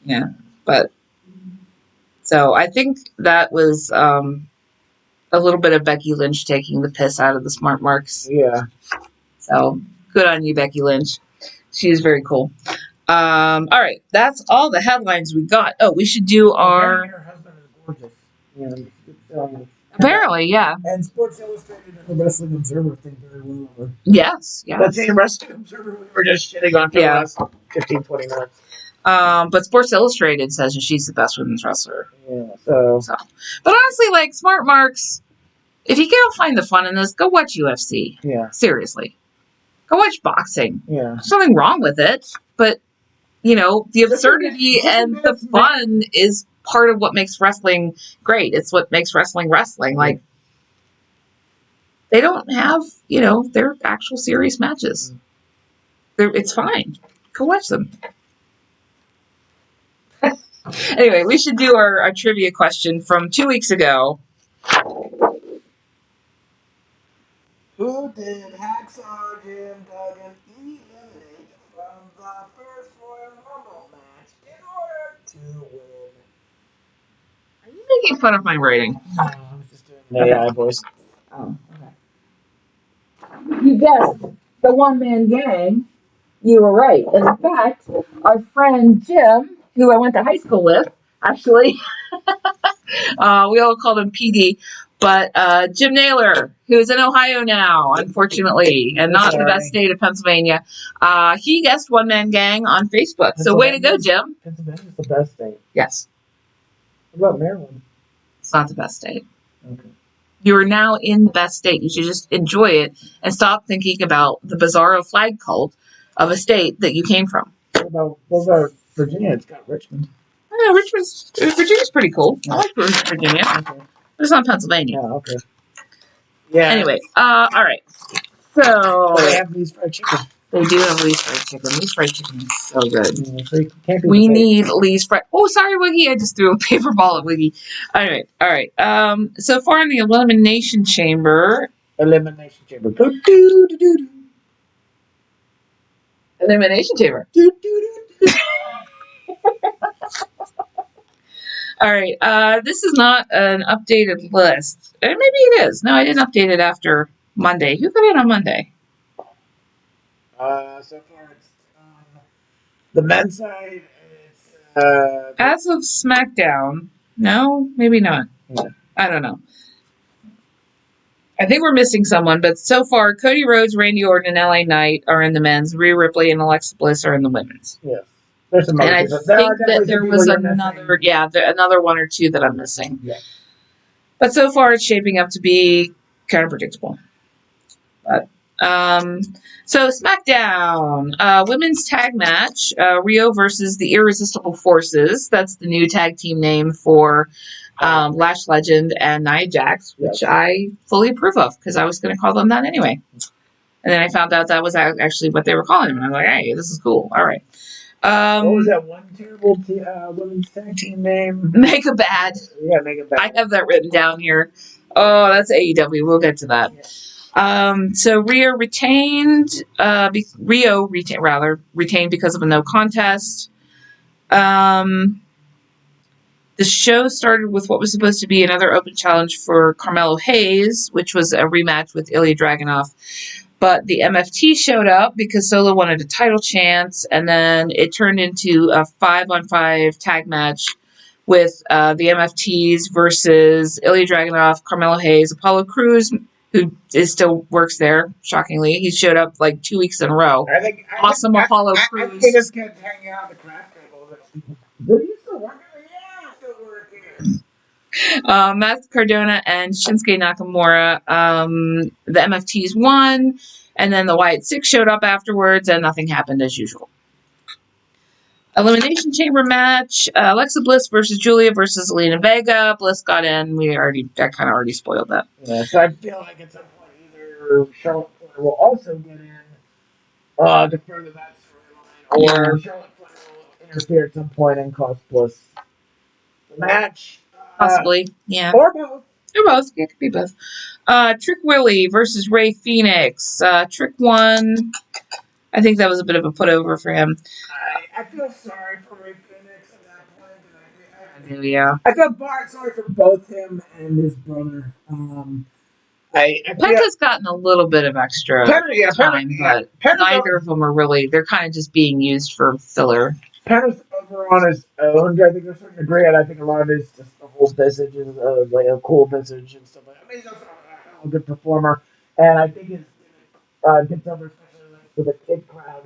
Speaker 1: Yeah, but so I think that was a little bit of Becky Lynch taking the piss out of the smart marks.
Speaker 2: Yeah.
Speaker 1: So good on you, Becky Lynch. She is very cool. All right, that's all the headlines we got. Oh, we should do our.
Speaker 2: Her husband is gorgeous. Yeah.
Speaker 1: Apparently, yeah.
Speaker 2: And Sports Illustrated and the Wrestling Observer think very well of her.
Speaker 1: Yes.
Speaker 2: That same Wrestling Observer we were just shitting on for the last 15, 20 minutes.
Speaker 1: But Sports Illustrated says that she's the best women's wrestler.
Speaker 2: Yeah, so.
Speaker 1: But honestly, like, smart marks, if you can't find the fun in this, go watch UFC.
Speaker 2: Yeah.
Speaker 1: Seriously. Go watch boxing.
Speaker 2: Yeah.
Speaker 1: There's nothing wrong with it, but, the absurdity and the fun is part of what makes wrestling great. It's what makes wrestling wrestling. Like, they don't have, their actual serious matches. It's fine. Go watch them. Anyway, we should do our trivia question from 2 weeks ago.
Speaker 2: Who did Hacksaw Jim Duggan eliminate from the first Royal Rumble match in order to win?
Speaker 1: Are you making fun of my writing?
Speaker 2: No, I was just doing AI voice.
Speaker 1: Oh, okay. You guessed the one-man gang. You were right. And in fact, our friend Jim, who I went to high school with, actually, we all called him PD, but Jim Naylor, who's in Ohio now, unfortunately, and not the best state of Pennsylvania, he guessed One Man Gang on Facebook. So way to go, Jim.
Speaker 2: Pennsylvania's the best state.
Speaker 1: Yes.
Speaker 2: What about Maryland?
Speaker 1: It's not the best state.
Speaker 2: Okay.
Speaker 1: You're now in the best state. You should just enjoy it and stop thinking about the bizarro flag cult of a state that you came from.
Speaker 2: What about Virginia? It's got Richmond.
Speaker 1: Oh, Virginia's pretty cool. I like Virginia.
Speaker 2: Okay.
Speaker 1: But it's not Pennsylvania.
Speaker 2: Yeah, okay. Yeah.
Speaker 1: Anyway, all right. So
Speaker 2: they have Lee's fried chicken.
Speaker 1: They do have Lee's fried chicken. Lee's fried chicken is so good.
Speaker 2: So
Speaker 1: we need Lee's fried. Oh, sorry, Wiggy. I just threw a paper ball at Wiggy. All right. So far in the elimination chamber.
Speaker 2: Elimination chamber.
Speaker 1: Elimination chamber. All right. This is not an updated list. Maybe it is. No, I didn't update it after Monday. Who got in on Monday?
Speaker 2: So far it's the men's side. It's
Speaker 1: as of SmackDown. No, maybe not.
Speaker 2: Yeah.
Speaker 1: I don't know. I think we're missing someone, but so far Cody Rhodes, Randy Orton, and LA Knight are in the men's. Rhea Ripley and Alexa Bliss are in the women's.
Speaker 2: Yes. There's some
Speaker 1: and I think that there was another one or two that I'm missing.
Speaker 2: Yeah.
Speaker 1: But so far it's shaping up to be kind of predictable. But so SmackDown, women's tag match, Rio versus the Irresistible Forces. That's the new tag team name for Lash Legend and Nia Jax, which I fully approve of because I was going to call them that anyway. And then I found out that was actually what they were calling them. And I was like, hey, this is cool. All right.
Speaker 2: What was that one terrible women's tag team name?
Speaker 1: Mega Bad.
Speaker 2: Yeah, Mega Bad.
Speaker 1: I have that written down here. Oh, that's AEW. We'll get to that. Yeah. So Rio retained because of a no contest. The show started with what was supposed to be another open challenge for Carmelo Hayes, which was a rematch with Ilya Dragunov. But the MFT showed up because Solo wanted a title chance, and then it turned into a 5-on-5 tag match with the MFTs versus Ilya Dragunov, Carmelo Hayes, Apollo Crews, who still works there, shockingly. He showed up like 2 weeks in a row. Apollo Crews.
Speaker 2: I think they just kept hanging out at the craft table. Do you still work? Yeah, I still work here.
Speaker 1: Matt Cardona and Shinsuke Nakamura, the MFTs won, and then the Wyatt Six showed up afterwards, and nothing happened as usual. Elimination Chamber match, Alexa Bliss versus Julia versus Zelina Vega. Bliss got in. I kind of already spoiled that.
Speaker 2: Yeah, so I feel like at some point either Charlotte Flair will also get in to further that storyline, or Charlotte Flair will interfere at some point and cost Bliss the match.
Speaker 1: Possibly, yeah.
Speaker 2: Or both.
Speaker 1: Or both. Yeah, it could be both. Trick Willie versus Ray Phoenix. Trick won. I think that was a bit of a put over for him.
Speaker 2: I feel sorry for Ray Phoenix at that point.
Speaker 1: Yeah.
Speaker 2: I feel sorry for both him and his brother.
Speaker 1: Penta's gotten a little bit of extra time, but neither of them are really. They're kind of just being used for filler.
Speaker 2: Penta's over on his own. I think to a certain degree, and I think a lot of it is just the whole visage is like a cool visage and stuff like that. I mean, he's also a good performer, and I think his gets over, especially with a kid crowd.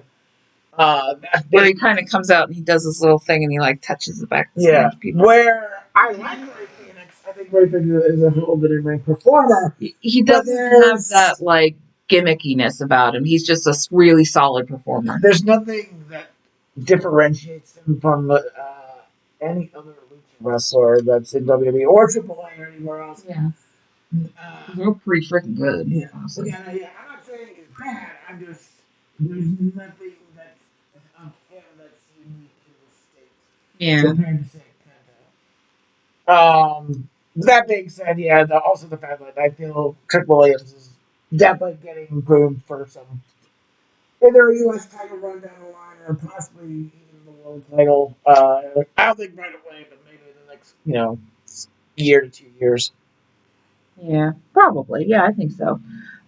Speaker 1: Where he kind of comes out and he does this little thing and he like touches the back of people.
Speaker 2: Where I like Ray Phoenix. I think Ray Phoenix is a whole bit of a performer.
Speaker 1: He doesn't have that like gimmickiness about him. He's just a really solid performer.
Speaker 2: There's nothing that differentiates him from any other lucha wrestler that's in WWE or AAA or anywhere else.
Speaker 1: Yeah. They're pretty freaking good.
Speaker 2: Yeah. Honestly. Yeah, I'm not saying it's bad. I'm just there's nothing that's of him that's unique to the States.
Speaker 1: Yeah.
Speaker 2: Compared to say Penta. That being said, also the fact that I feel Trick Williams is definitely getting groomed for some either a U.S. title run down the line or possibly even the world title. I don't think right away, but maybe in the next year to 2 years.
Speaker 1: Yeah, probably. Yeah, I think so.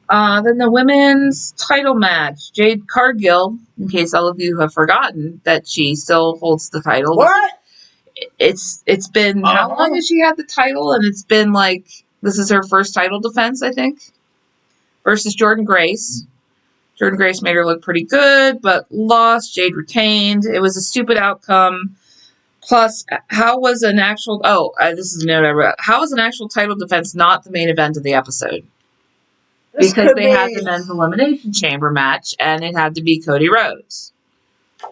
Speaker 1: Then the women's title match. Jade Cargill, in case all of you have forgotten that she still holds the title.
Speaker 2: What?
Speaker 1: It's been, how long has she had the title? And it's been like, this is her first title defense, I think, versus Jordynne Grace. Jordynne Grace made her look pretty good, but lost. Jade retained. It was a stupid outcome. Plus, how was an actual... Oh, this is a note I wrote. How was an actual title defense not the main event of the episode? Because they had the men's elimination chamber match, and it had to be Cody Rhodes,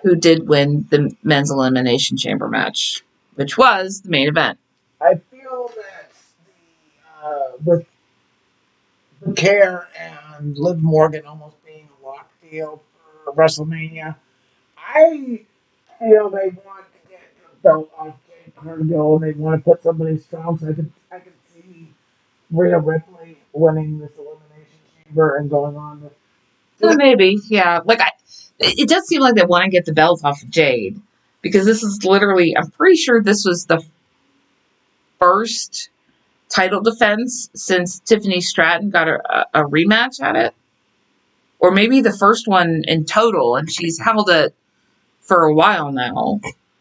Speaker 1: who did win the men's elimination chamber match, which was the main event.
Speaker 2: I feel that with the Care and Liv Morgan almost being a lock deal for WrestleMania, I feel they want to get the belt off Jade Cargill and they want to put somebody strong. So I could see Rhea Ripley winning this elimination chamber and going on.
Speaker 1: So maybe, yeah. It does seem like they want to get the belt off of Jade, because this is literally... I'm pretty sure this was the first title defense since Tiffany Stratton got a rematch at it, or maybe the first one in total, and she's held it for a while now.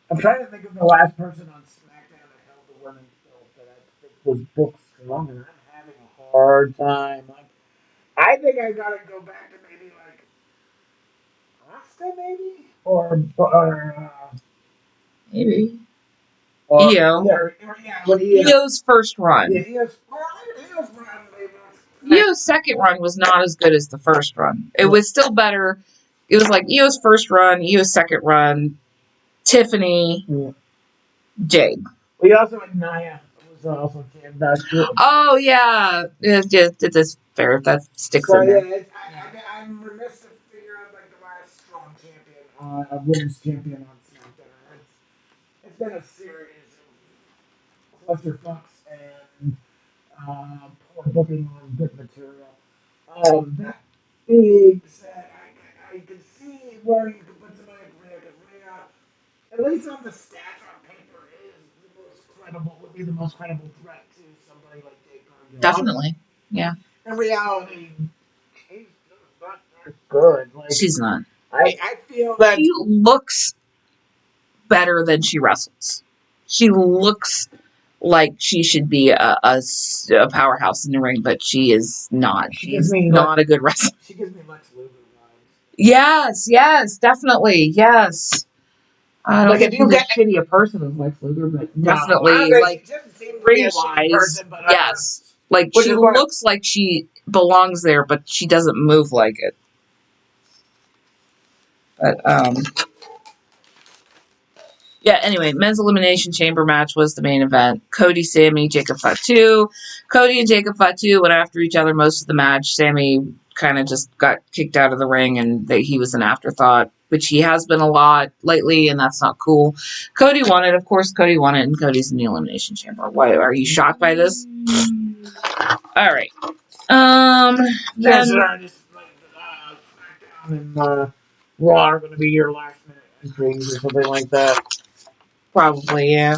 Speaker 2: I'm trying to think of the last person on SmackDown that held the women's belt that I think was booked strong, and I'm having a hard time. I think I gotta go back to maybe like Asuka, maybe
Speaker 1: Maybe
Speaker 2: or
Speaker 1: Io.
Speaker 2: Yeah,
Speaker 1: Io's first run.
Speaker 2: Yeah, Io's run, maybe.
Speaker 1: Io's second run was not as good as the first run. It was still better. It was like Io's first run, Io's second run, Tiffany, Jade.
Speaker 2: We also had Nia was also champion.
Speaker 1: Oh yeah, it's fair. That sticks in there.
Speaker 2: Yeah, I'm remiss to figure out like the last strong champion, a women's champion on SmackDown. It's been a series of clusterfucks and poor booking on good material. That being said, I can see where you could put somebody like Rhea, because Rhea, at least on the stats on paper, would be the most credible threat to somebody like Jade Cargill.
Speaker 1: Definitely, yeah.
Speaker 2: In reality, she's not that good.
Speaker 1: She's not.
Speaker 2: I feel that
Speaker 1: she looks better than she wrestles. She looks like she should be a powerhouse in the ring, but she is not. She's not a good wrestler.
Speaker 2: She gives me Lex Luger vibes.
Speaker 1: Yes, definitely, yes. I don't think she's as shitty a person as Lex Luger, but definitely, ring-wise, yes. Like, she looks like she belongs there, but she doesn't move like it. But, yeah, anyway, men's elimination chamber match was the main event. Cody, Sammy, Jacob Fatu. Cody and Jacob Fatu went after each other most of the match. Sammy kind of just got kicked out of the ring, and he was an afterthought, which he has been a lot lately, and that's not cool. Cody won it. Of course, Cody won it, and Cody's in the elimination chamber. Why, are you shocked by this? All right.
Speaker 2: Yes, sir. Just SmackDown and Raw are going to be your last minute entries or something like that.
Speaker 1: Probably, yeah.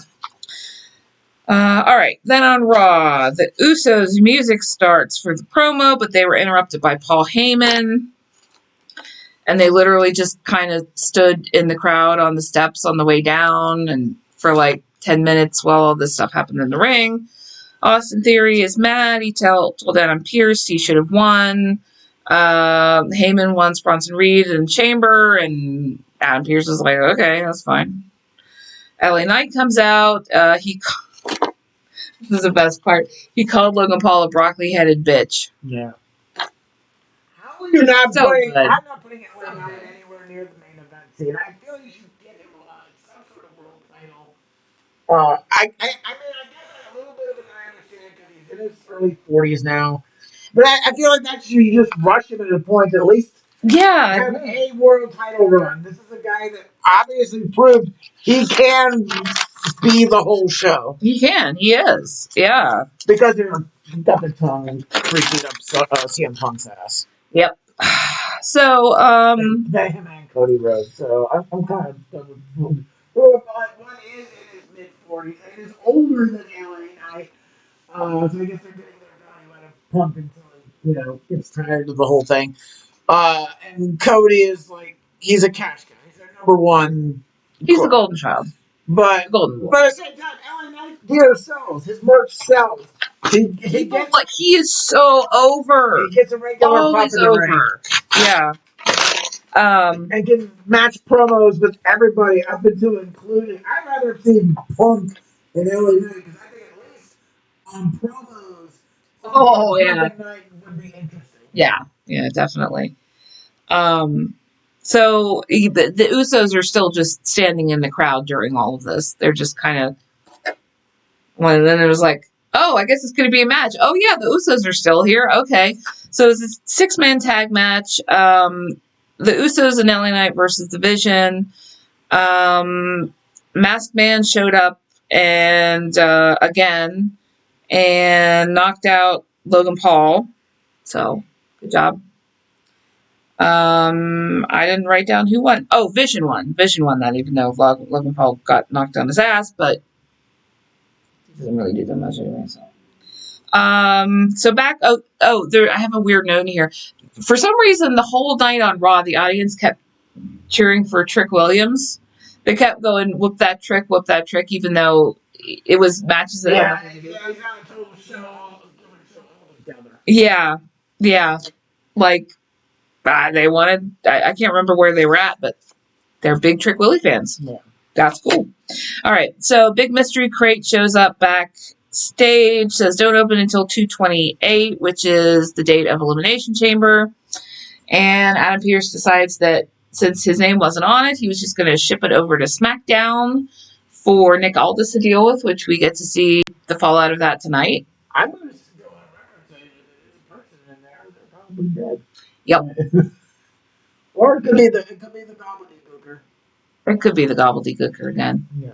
Speaker 1: All right. Then on Raw, the Usos' music starts for the promo, but they were interrupted by Paul Heyman. And they literally just kind of stood in the crowd on the steps on the way down and for like 10 minutes while all this stuff happened in the ring. Austin Theory is mad. He told Adam Pearce he should have won. Heyman wants Bronson Reed in Chamber, and Adam Pearce is like, okay, that's fine. LA Knight comes out. This is the best part. He called Logan Paul a broccoli-headed bitch.
Speaker 2: Yeah. How are you not putting? I'm not putting LA Knight anywhere near the main event scene. I feel you should get him some sort of world title. I mean, I guess a little bit of it I understand because he's in his early 40s now. But I feel like that you just rush him to the point to at least have a world title run. This is a guy that obviously proved he can be the whole show.
Speaker 1: He can. He is. Yeah.
Speaker 2: Because he got the tongue and freaking up CM Punk's ass.
Speaker 1: Yep. So,
Speaker 2: him and Cody Rhodes. So I'm kind of done with one is in his mid-40s and is older than LA Knight. So I guess they're getting their value out of Punk until he, gets tired of the whole thing. And Cody is like, he's a cash guy. He's their number one.
Speaker 1: He's the golden child.
Speaker 2: But at the same time, LA Knight gear sells. His merch sells.
Speaker 1: He is so over.
Speaker 2: He gets a regular pop in the ring.
Speaker 1: Yeah. Um,
Speaker 2: And can match promos with everybody up until including. I'd rather see Punk than LA Knight because I think at least on promos,
Speaker 1: oh
Speaker 2: Punk
Speaker 1: yeah,
Speaker 2: and Knight would be interesting.
Speaker 1: yeah, definitely. So the Usos are still just standing in the crowd during all of this. They're just kind of. Well, and then it was like, oh, I guess it's going to be a match. Oh yeah, the Usos are still here. Okay, so it's a 6-man tag match. The Usos and LA Knight versus the Vision. Masked Man showed up and again and knocked out Logan Paul. So good job. I didn't write down who won. Oh, Vision won. Vision won that, even though Logan Paul got knocked on his ass, but he doesn't really do that much anyway. So back. There. I have a weird note here. For some reason, the whole night on Raw, the audience kept cheering for Trick Williams. They kept going, whoop that trick, even though it was matches that had nothing to do. Yeah. Like, they wanted, I can't remember where they were at, but they're big Trick Willie fans.
Speaker 2: Yeah.
Speaker 1: That's cool. All right. So Big Mystery Crate shows up backstage, says don't open until 2/28, which is the date of Elimination Chamber. And Adam Pearce decides that since his name wasn't on it, he was just going to ship it over to SmackDown for Nick Aldis to deal with, which we get to see the fallout of that tonight.
Speaker 2: I'm going to go on record saying that there's a person in there. They're probably dead.
Speaker 1: Yep.
Speaker 2: Or it could be the gobbledygooker.
Speaker 1: It could be the gobbledygooker again.
Speaker 2: Yeah.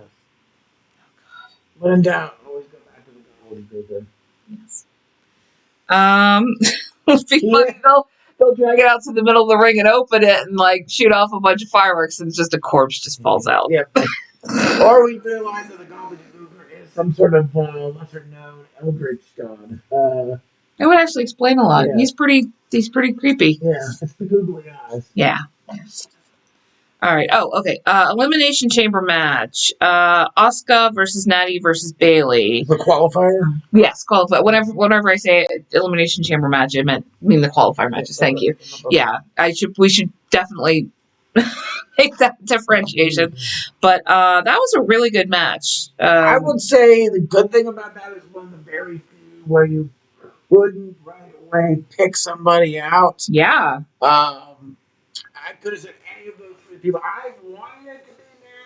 Speaker 2: When in doubt, always go back to the gobbledygooker.
Speaker 1: Yes. It'll be funny. They'll drag it out to the middle of the ring and open it and like shoot off a bunch of fireworks and just a corpse just falls out.
Speaker 2: Yep. Or we realize that the gobbledygooker is some sort of lesser known eldritch god.
Speaker 1: It would actually explain a lot.
Speaker 2: Yeah.
Speaker 1: He's pretty creepy.
Speaker 2: Yeah, it's the googly eyes.
Speaker 1: Yeah. All right. Oh, okay. Elimination Chamber match. Asuka versus Natty versus Bailey.
Speaker 2: The qualifier?
Speaker 1: Yes, qualifier. Whenever I say Elimination Chamber match, I mean the qualifier matches. Thank you. Yeah, we should definitely make that differentiation. But that was a really good match.
Speaker 2: I would say the good thing about that is one of the very few where you wouldn't right away pick somebody out.
Speaker 1: Yeah.
Speaker 2: I could have said any of those three people. I wanted it to be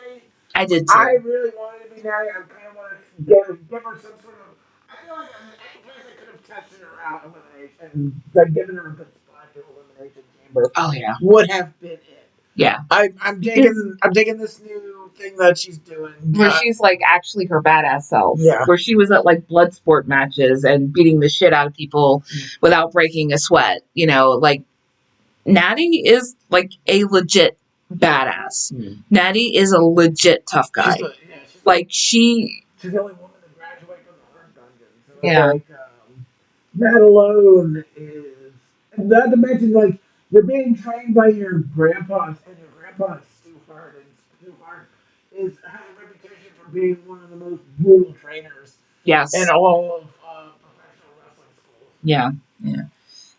Speaker 2: Natty.
Speaker 1: I did too.
Speaker 2: I really wanted it to be Natty. I kind of wanted to give her some sort of. I feel like any place I could have tested her out elimination, like giving her a good spot to Elimination Chamber.
Speaker 1: Oh yeah.
Speaker 2: Would have been it.
Speaker 1: Yeah.
Speaker 2: I'm digging this new thing that she's doing.
Speaker 1: Where she's like actually her badass self.
Speaker 2: Yeah.
Speaker 1: Where she was at like blood sport matches and beating the shit out of people without breaking a sweat. You know, like Natty is like a legit badass. Natty is a legit tough guy. She's
Speaker 2: the only woman to graduate from the Heart Dungeon. So
Speaker 1: yeah.
Speaker 2: That alone is, not to mention, like, you're being trained by your grandpas, and your grandpa is Stu Hart, and Stu Hart has a reputation for being one of the most brutal trainers.
Speaker 1: Yes.
Speaker 2: In all of professional wrestling schools.
Speaker 1: Yeah.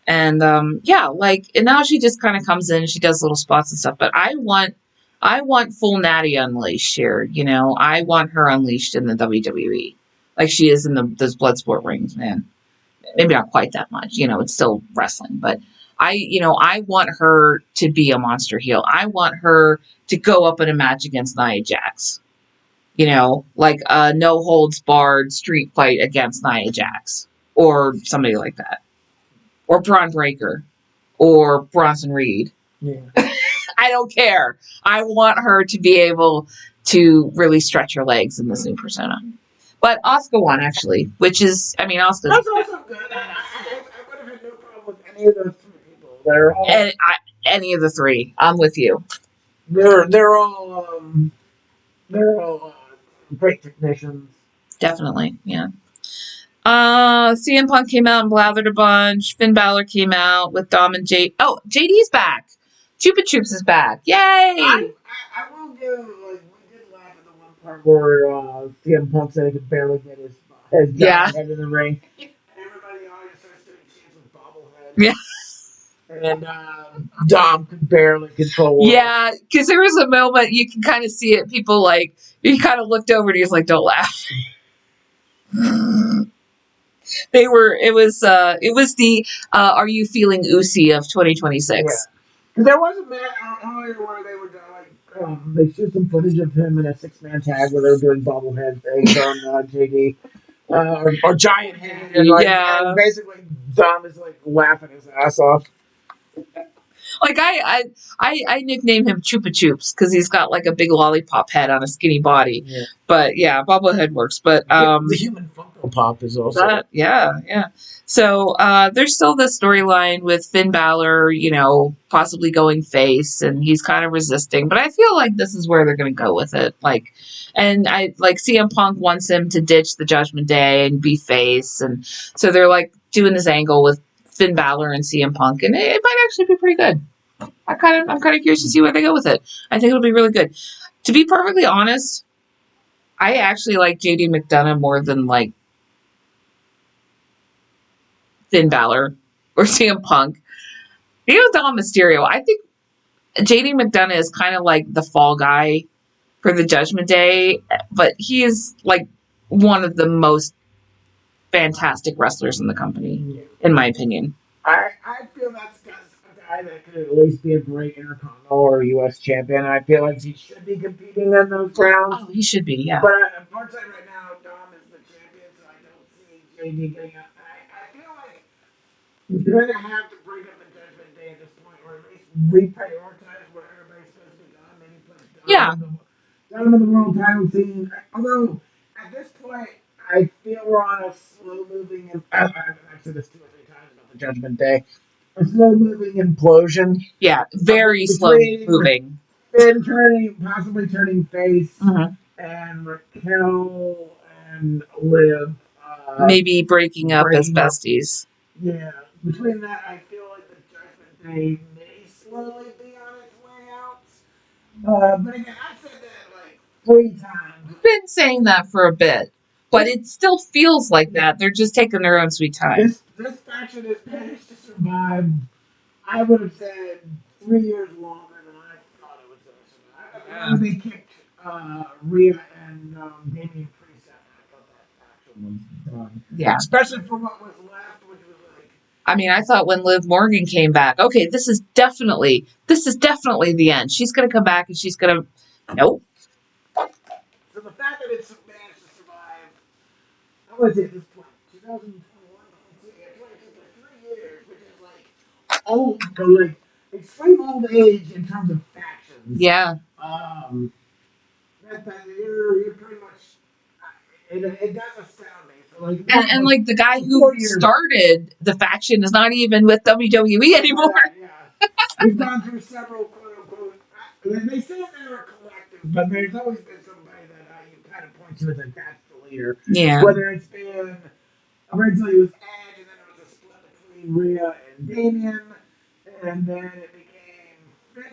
Speaker 1: And and now she just kind of comes in and she does little spots and stuff. But I want full Natty Unleashed here. You know, I want her unleashed in the WWE, like she is in those Bloodsport rings, man. Maybe not quite that much. You know, it's still wrestling, but I want her to be a monster heel. I want her to go up in a match against Nia Jax. You know, like a no holds barred street fight against Nia Jax or somebody like that. Or Braun Breaker, or Bronson Reed.
Speaker 2: Yeah.
Speaker 1: I don't care. I want her to be able to really stretch her legs in this new persona. But Asuka won, actually, Asuka.
Speaker 2: That's also good. I would have had no problem with any of those three people. They're all
Speaker 1: any of the three. I'm with you.
Speaker 2: They're all great technicians.
Speaker 1: Definitely, yeah. CM Punk came out and blathered a bunch. Finn Balor came out with Dom and JD. Oh, JD's back. Chupa Chups is back. Yay!
Speaker 2: I will give, we did laugh at the one part where CM Punk said he could barely get his head in the ring. And everybody in the audience starts doing chants with bobblehead.
Speaker 1: Yeah.
Speaker 2: And Dom could barely control it.
Speaker 1: Yeah, because there was a moment you can kind of see it. People like he kind of looked over and he was like, "Don't laugh." They were. It was the "Are you feeling oozy" of 2026.
Speaker 2: Yeah. Because there was a minute earlier where they were they showed some footage of him in a 6-man tag where they were doing bobblehead things on JD. Or giant head. And, and basically Dom is like laughing his ass off.
Speaker 1: Like I nickname him Chupa Chups because he's got like a big lollipop head on a skinny body. Yeah. But yeah, bobblehead works. But
Speaker 2: the human Funko Pop is also
Speaker 1: yeah. So there's still this storyline with Finn Balor, possibly going face, and he's kind of resisting. But I feel like this is where they're going to go with it. And I like CM Punk wants him to ditch the Judgment Day and be face, and so they're like doing this angle with Finn Balor and CM Punk, and it might actually be pretty good. I'm kind of curious to see where they go with it. I think it'll be really good. To be perfectly honest, I actually like JD McDonough more than like Finn Balor or CM Punk. Even Dom Mysterio, I think JD McDonough is kind of like the fall guy for the Judgment Day, but he is like one of the most fantastic wrestlers in the company, in my opinion.
Speaker 2: I feel that's a guy that could at least be a great Intercontinental or U.S. champion. I feel like he should be competing in those rounds.
Speaker 1: Oh, he should be, yeah.
Speaker 2: But unfortunately, right now, Dom is the champion, so I don't see JD getting up. I feel like you're going to have to break up the Judgment Day at this point, or at least reprioritize what everybody's supposed to be done. Maybe put Dom in the world title scene. Although, at this point, I feel we're on a slow moving, and I've said this 2 or 3 times about the Judgment Day, a slow moving implosion.
Speaker 1: Yeah, very slow moving.
Speaker 2: Finn possibly turning face, and Raquel and Liv
Speaker 1: maybe breaking up as besties.
Speaker 2: Yeah, between that, I feel like the Judgment Day may slowly be on its way out. But again, I've said that like 3 times.
Speaker 1: I've been saying that for a bit, but it still feels like that. They're just taking their own sweet time.
Speaker 2: This faction has managed to survive, I would have said, 3 years longer than I thought it was going to survive. I remember they kicked Rhea and Damian Priest out. I thought that faction was done.
Speaker 1: Yeah.
Speaker 2: Especially for what was left, which was like...
Speaker 1: I mean, I thought when Liv Morgan came back, okay, this is definitely the end. She's going to come back and she's going to... Nope.
Speaker 2: So the fact that it's managed to survive, I would say at this point, 2021, 3 years, which is like old, but like extreme old age in terms of factions.
Speaker 1: Yeah.
Speaker 2: You're pretty much, it does astound me. So like,
Speaker 1: and like the guy who started the faction is not even with WWE anymore.
Speaker 2: Yeah. We've gone through several quote unquote, they say they're a collective, but there's always been somebody that you kind of point to as attached to leader.
Speaker 1: Yeah.
Speaker 2: Whether it's been, originally it was Edge, and then it was a split between Rhea and Damian, and then it became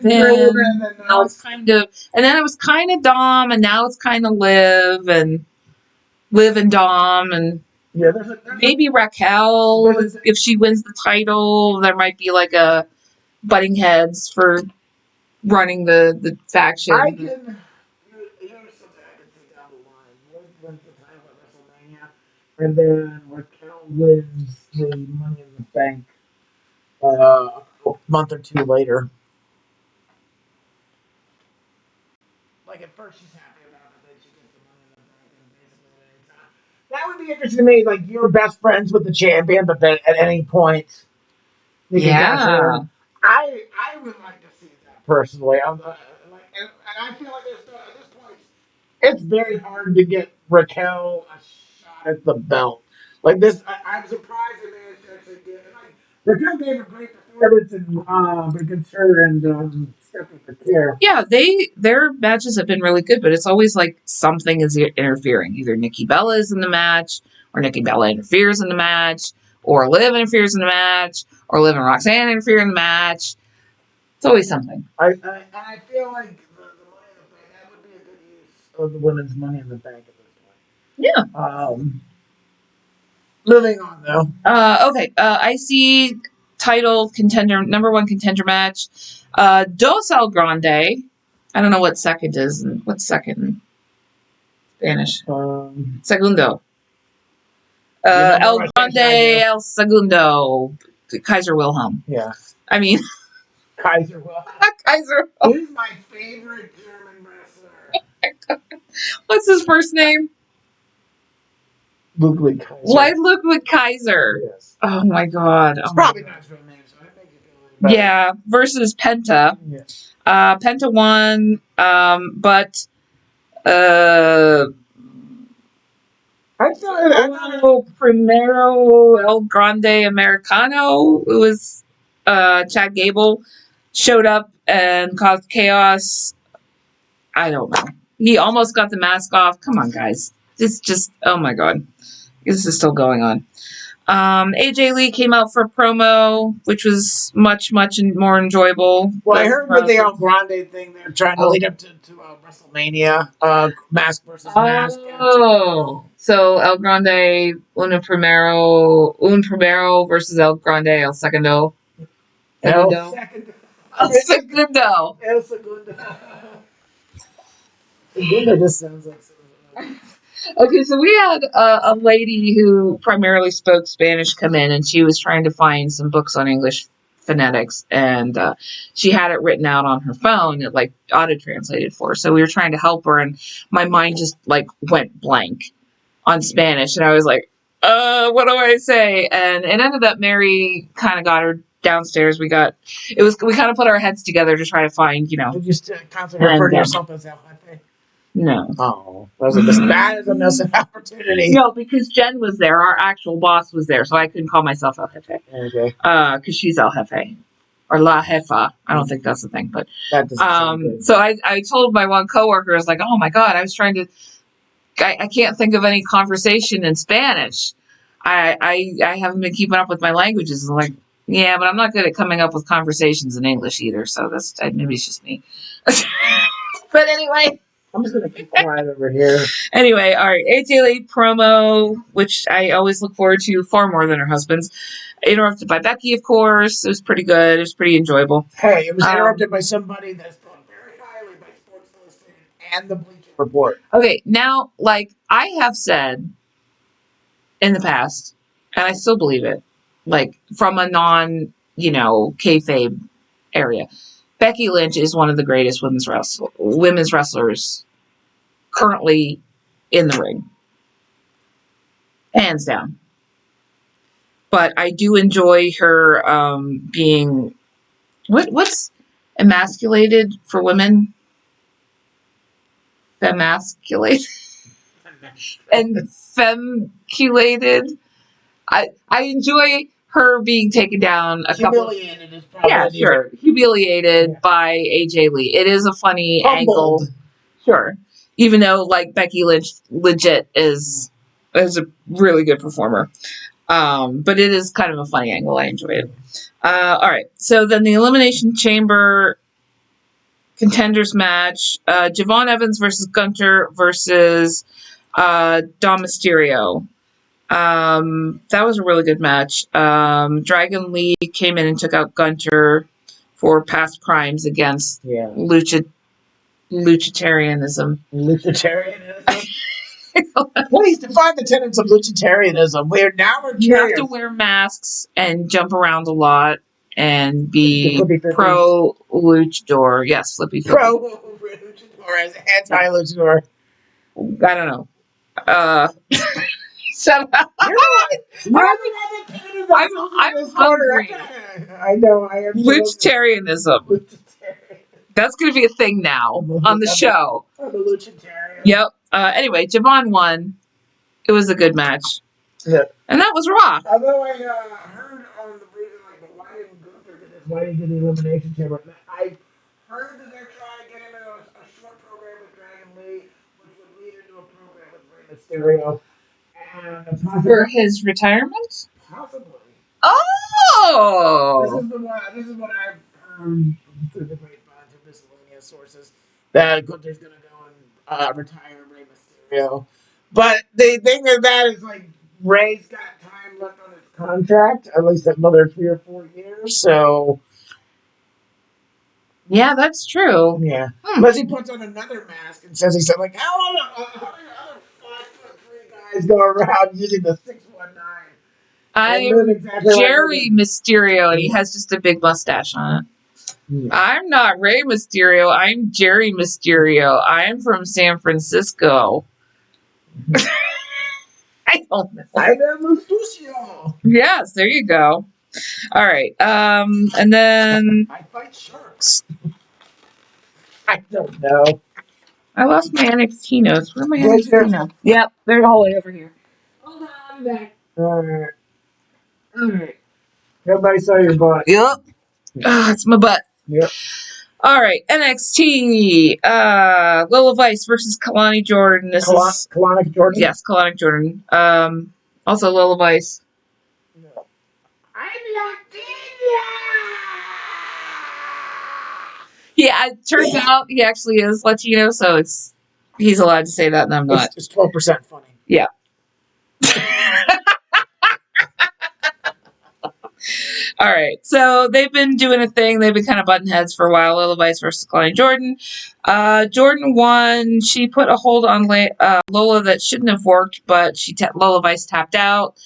Speaker 1: Finn, and then now it's kind of, and then it was kind of Dom, and now it's kind of Liv and Dom, and
Speaker 2: yeah,
Speaker 1: maybe Raquel, if she wins the title, there might be like a butting heads for running the faction.
Speaker 2: Here's something I can see down the line. Liv wins the title at WrestleMania, and then Raquel wins the Money in the Bank a month or 2 later. Like at first she's happy about it, then she gets the Money in the Bank, and basically it's that would be interesting to me. Like you're best friends with the champion, but then at any point,
Speaker 1: yeah,
Speaker 2: I would like to see that personally. And I feel like at this point, it's very hard to get Raquel a shot at the belt. Like this, I'm surprised they managed to actually get it. Like, Raquel gave a great performance against her and Stephanie Flair.
Speaker 1: Yeah, their matches have been really good, but it's always like something is interfering. Either Nikki Bella is in the match, or Nikki Bella interferes in the match, or Liv interferes in the match, or Liv and Roxanne interfere in the match. It's always something.
Speaker 2: I feel like the Money in the Bank, that would be a good use of the women's Money in the Bank at this point.
Speaker 1: Yeah.
Speaker 2: Moving on, though.
Speaker 1: Okay. I see title contender, number one contender match. Dos El Grande. I don't know what second is. What's second in Spanish? Segundo. El Grande, El Segundo. Kaiser Wilhelm.
Speaker 2: Yeah.
Speaker 1: I mean,
Speaker 2: Kaiser Wilhelm.
Speaker 1: Kaiser.
Speaker 2: Who's my favorite German wrestler?
Speaker 1: What's his first name?
Speaker 2: Ludwig Kaiser.
Speaker 1: Ludwig Kaiser.
Speaker 2: Yes.
Speaker 1: Oh my God.
Speaker 2: It's probably not his real name, so that makes it feel like
Speaker 1: better. Yeah, versus Penta.
Speaker 2: Yeah.
Speaker 1: Penta won, but
Speaker 2: I thought
Speaker 1: Primero El Grande Americano. It was Chad Gable showed up and caused chaos. I don't know. He almost got the mask off. Come on, guys. This just, oh my God. This is still going on. AJ Lee came out for a promo, which was much more enjoyable.
Speaker 2: Well, I heard with the El Grande thing, they're trying to lead up to WrestleMania, mask versus mask.
Speaker 1: Oh, so El Grande, un primero versus El Grande, El Segundo.
Speaker 2: El Segundo.
Speaker 1: El Segundo.
Speaker 2: El Segundo. Segundo just sounds like something.
Speaker 1: Okay, so we had a lady who primarily spoke Spanish come in, and she was trying to find some books on English phonetics, and she had it written out on her phone. It like auto-translated for her. So we were trying to help her, and my mind just like went blank on Spanish, and I was like, what do I say? And it ended up Mary kind of got her downstairs. We kind of put our heads together to try to find, you know.
Speaker 2: Did you constantly refer to yourself as El Jefe?
Speaker 1: No.
Speaker 2: Oh, that is a missed opportunity.
Speaker 1: No, because Jen was there. Our actual boss was there, so I couldn't call myself El Jefe.
Speaker 2: Okay.
Speaker 1: Because she's El Jefe. Or La Jefa. I don't think that's the thing, but
Speaker 2: that doesn't sound good.
Speaker 1: So I told my one coworker, I was like, oh my God, I was trying to I can't think of any conversation in Spanish. I haven't been keeping up with my languages. I'm like, yeah, but I'm not good at coming up with conversations in English either, so that's maybe it's just me. But anyway,
Speaker 2: I'm just going to keep quiet over here.
Speaker 1: Anyway, all right. AJ Lee promo, which I always look forward to far more than her husband's. Interrupted by Becky, of course. It was pretty good. It was pretty enjoyable.
Speaker 2: Hey, it was interrupted by somebody that's thought very highly by Sports Illustrated and the Bleacher Report.
Speaker 1: Okay, now, like I have said in the past, and I still believe it, like from a kayfabe area, Becky Lynch is one of the greatest women's wrestlers currently in the ring. Hands down. But I do enjoy her being... What's emasculated for women? Femasculated? And femculated? I enjoy her being taken down
Speaker 2: Humiliated is probably...
Speaker 1: Yeah, sure. Humiliated by AJ Lee. It is a funny angle. Sure. Even though, like, Becky Lynch legit is a really good performer. But it is kind of a funny angle. I enjoy it. All right. So then the Elimination Chamber contenders match. Javon Evans versus Gunter versus Dom Mysterio. That was a really good match. Dragon Lee came in and took out Gunter for past crimes against luchitarianism.
Speaker 2: Luchitarianism? Please define the tenets of luchitarianism. We're curious.
Speaker 1: You have to wear masks and jump around a lot and be pro luchador. Yes, flippy.
Speaker 2: Pro luchador as anti luchador.
Speaker 1: I don't know. Shut up. I'm hungry.
Speaker 2: I know. I am.
Speaker 1: Luchitarianism. That's going to be a thing now on the show.
Speaker 2: I'm a luchitarian.
Speaker 1: Yep. Anyway, Javon won. It was a good match.
Speaker 2: Yeah.
Speaker 1: And that was Raw.
Speaker 2: Although I heard on the reason, like, but why didn't Gunther get this? Why didn't he get the Elimination Chamber? I heard that they're trying to get him in a short program with Dragon Lee, which would lead into a program with Rey Mysterio. And
Speaker 1: for his retirement?
Speaker 2: Possibly.
Speaker 1: Oh!
Speaker 2: This is what I've heard through the grapevine, through miscellaneous sources, that Gunther's going to go and retire Rey Mysterio. But the thing with that is, like, Ray's got time left on his contract, at least another 3 or 4 years. So
Speaker 1: yeah, that's true.
Speaker 2: yeah, unless he puts on another mask and says he's like, how are the other 5'3" guys go around using the 619?
Speaker 1: I'm
Speaker 2: exactly
Speaker 1: Jerry Mysterio, and he has just a big mustache on it. Yeah. I'm not Rey Mysterio. I'm Jerry Mysterio. I'm from San Francisco. I don't know.
Speaker 2: I'm Lucio.
Speaker 1: Yes, there you go. All right. And then
Speaker 2: I fight sharks. I don't know.
Speaker 1: I lost my NXT notes. Where are my NXT notes? Yep, they're all the way over here.
Speaker 2: Hold on, I'm back. All right. Everybody saw your butt.
Speaker 1: Yep. It's my butt.
Speaker 2: Yep.
Speaker 1: All right, NXT. Lola Vice versus Kalani Jordan. This is
Speaker 2: Kalani Jordan.
Speaker 1: Yes, Kalani Jordan. Also Lola Vice.
Speaker 2: No. I'm locked in.
Speaker 1: Yeah, it turns out he actually is Latino, so he's allowed to say that, and I'm not.
Speaker 2: It's 12% funny.
Speaker 1: Yeah. All right, so they've been doing a thing. They've been kind of button heads for a while. Lola Vice versus Kalani Jordan. Jordan won. She put a hold on Lola that shouldn't have worked, but Lola Vice tapped out.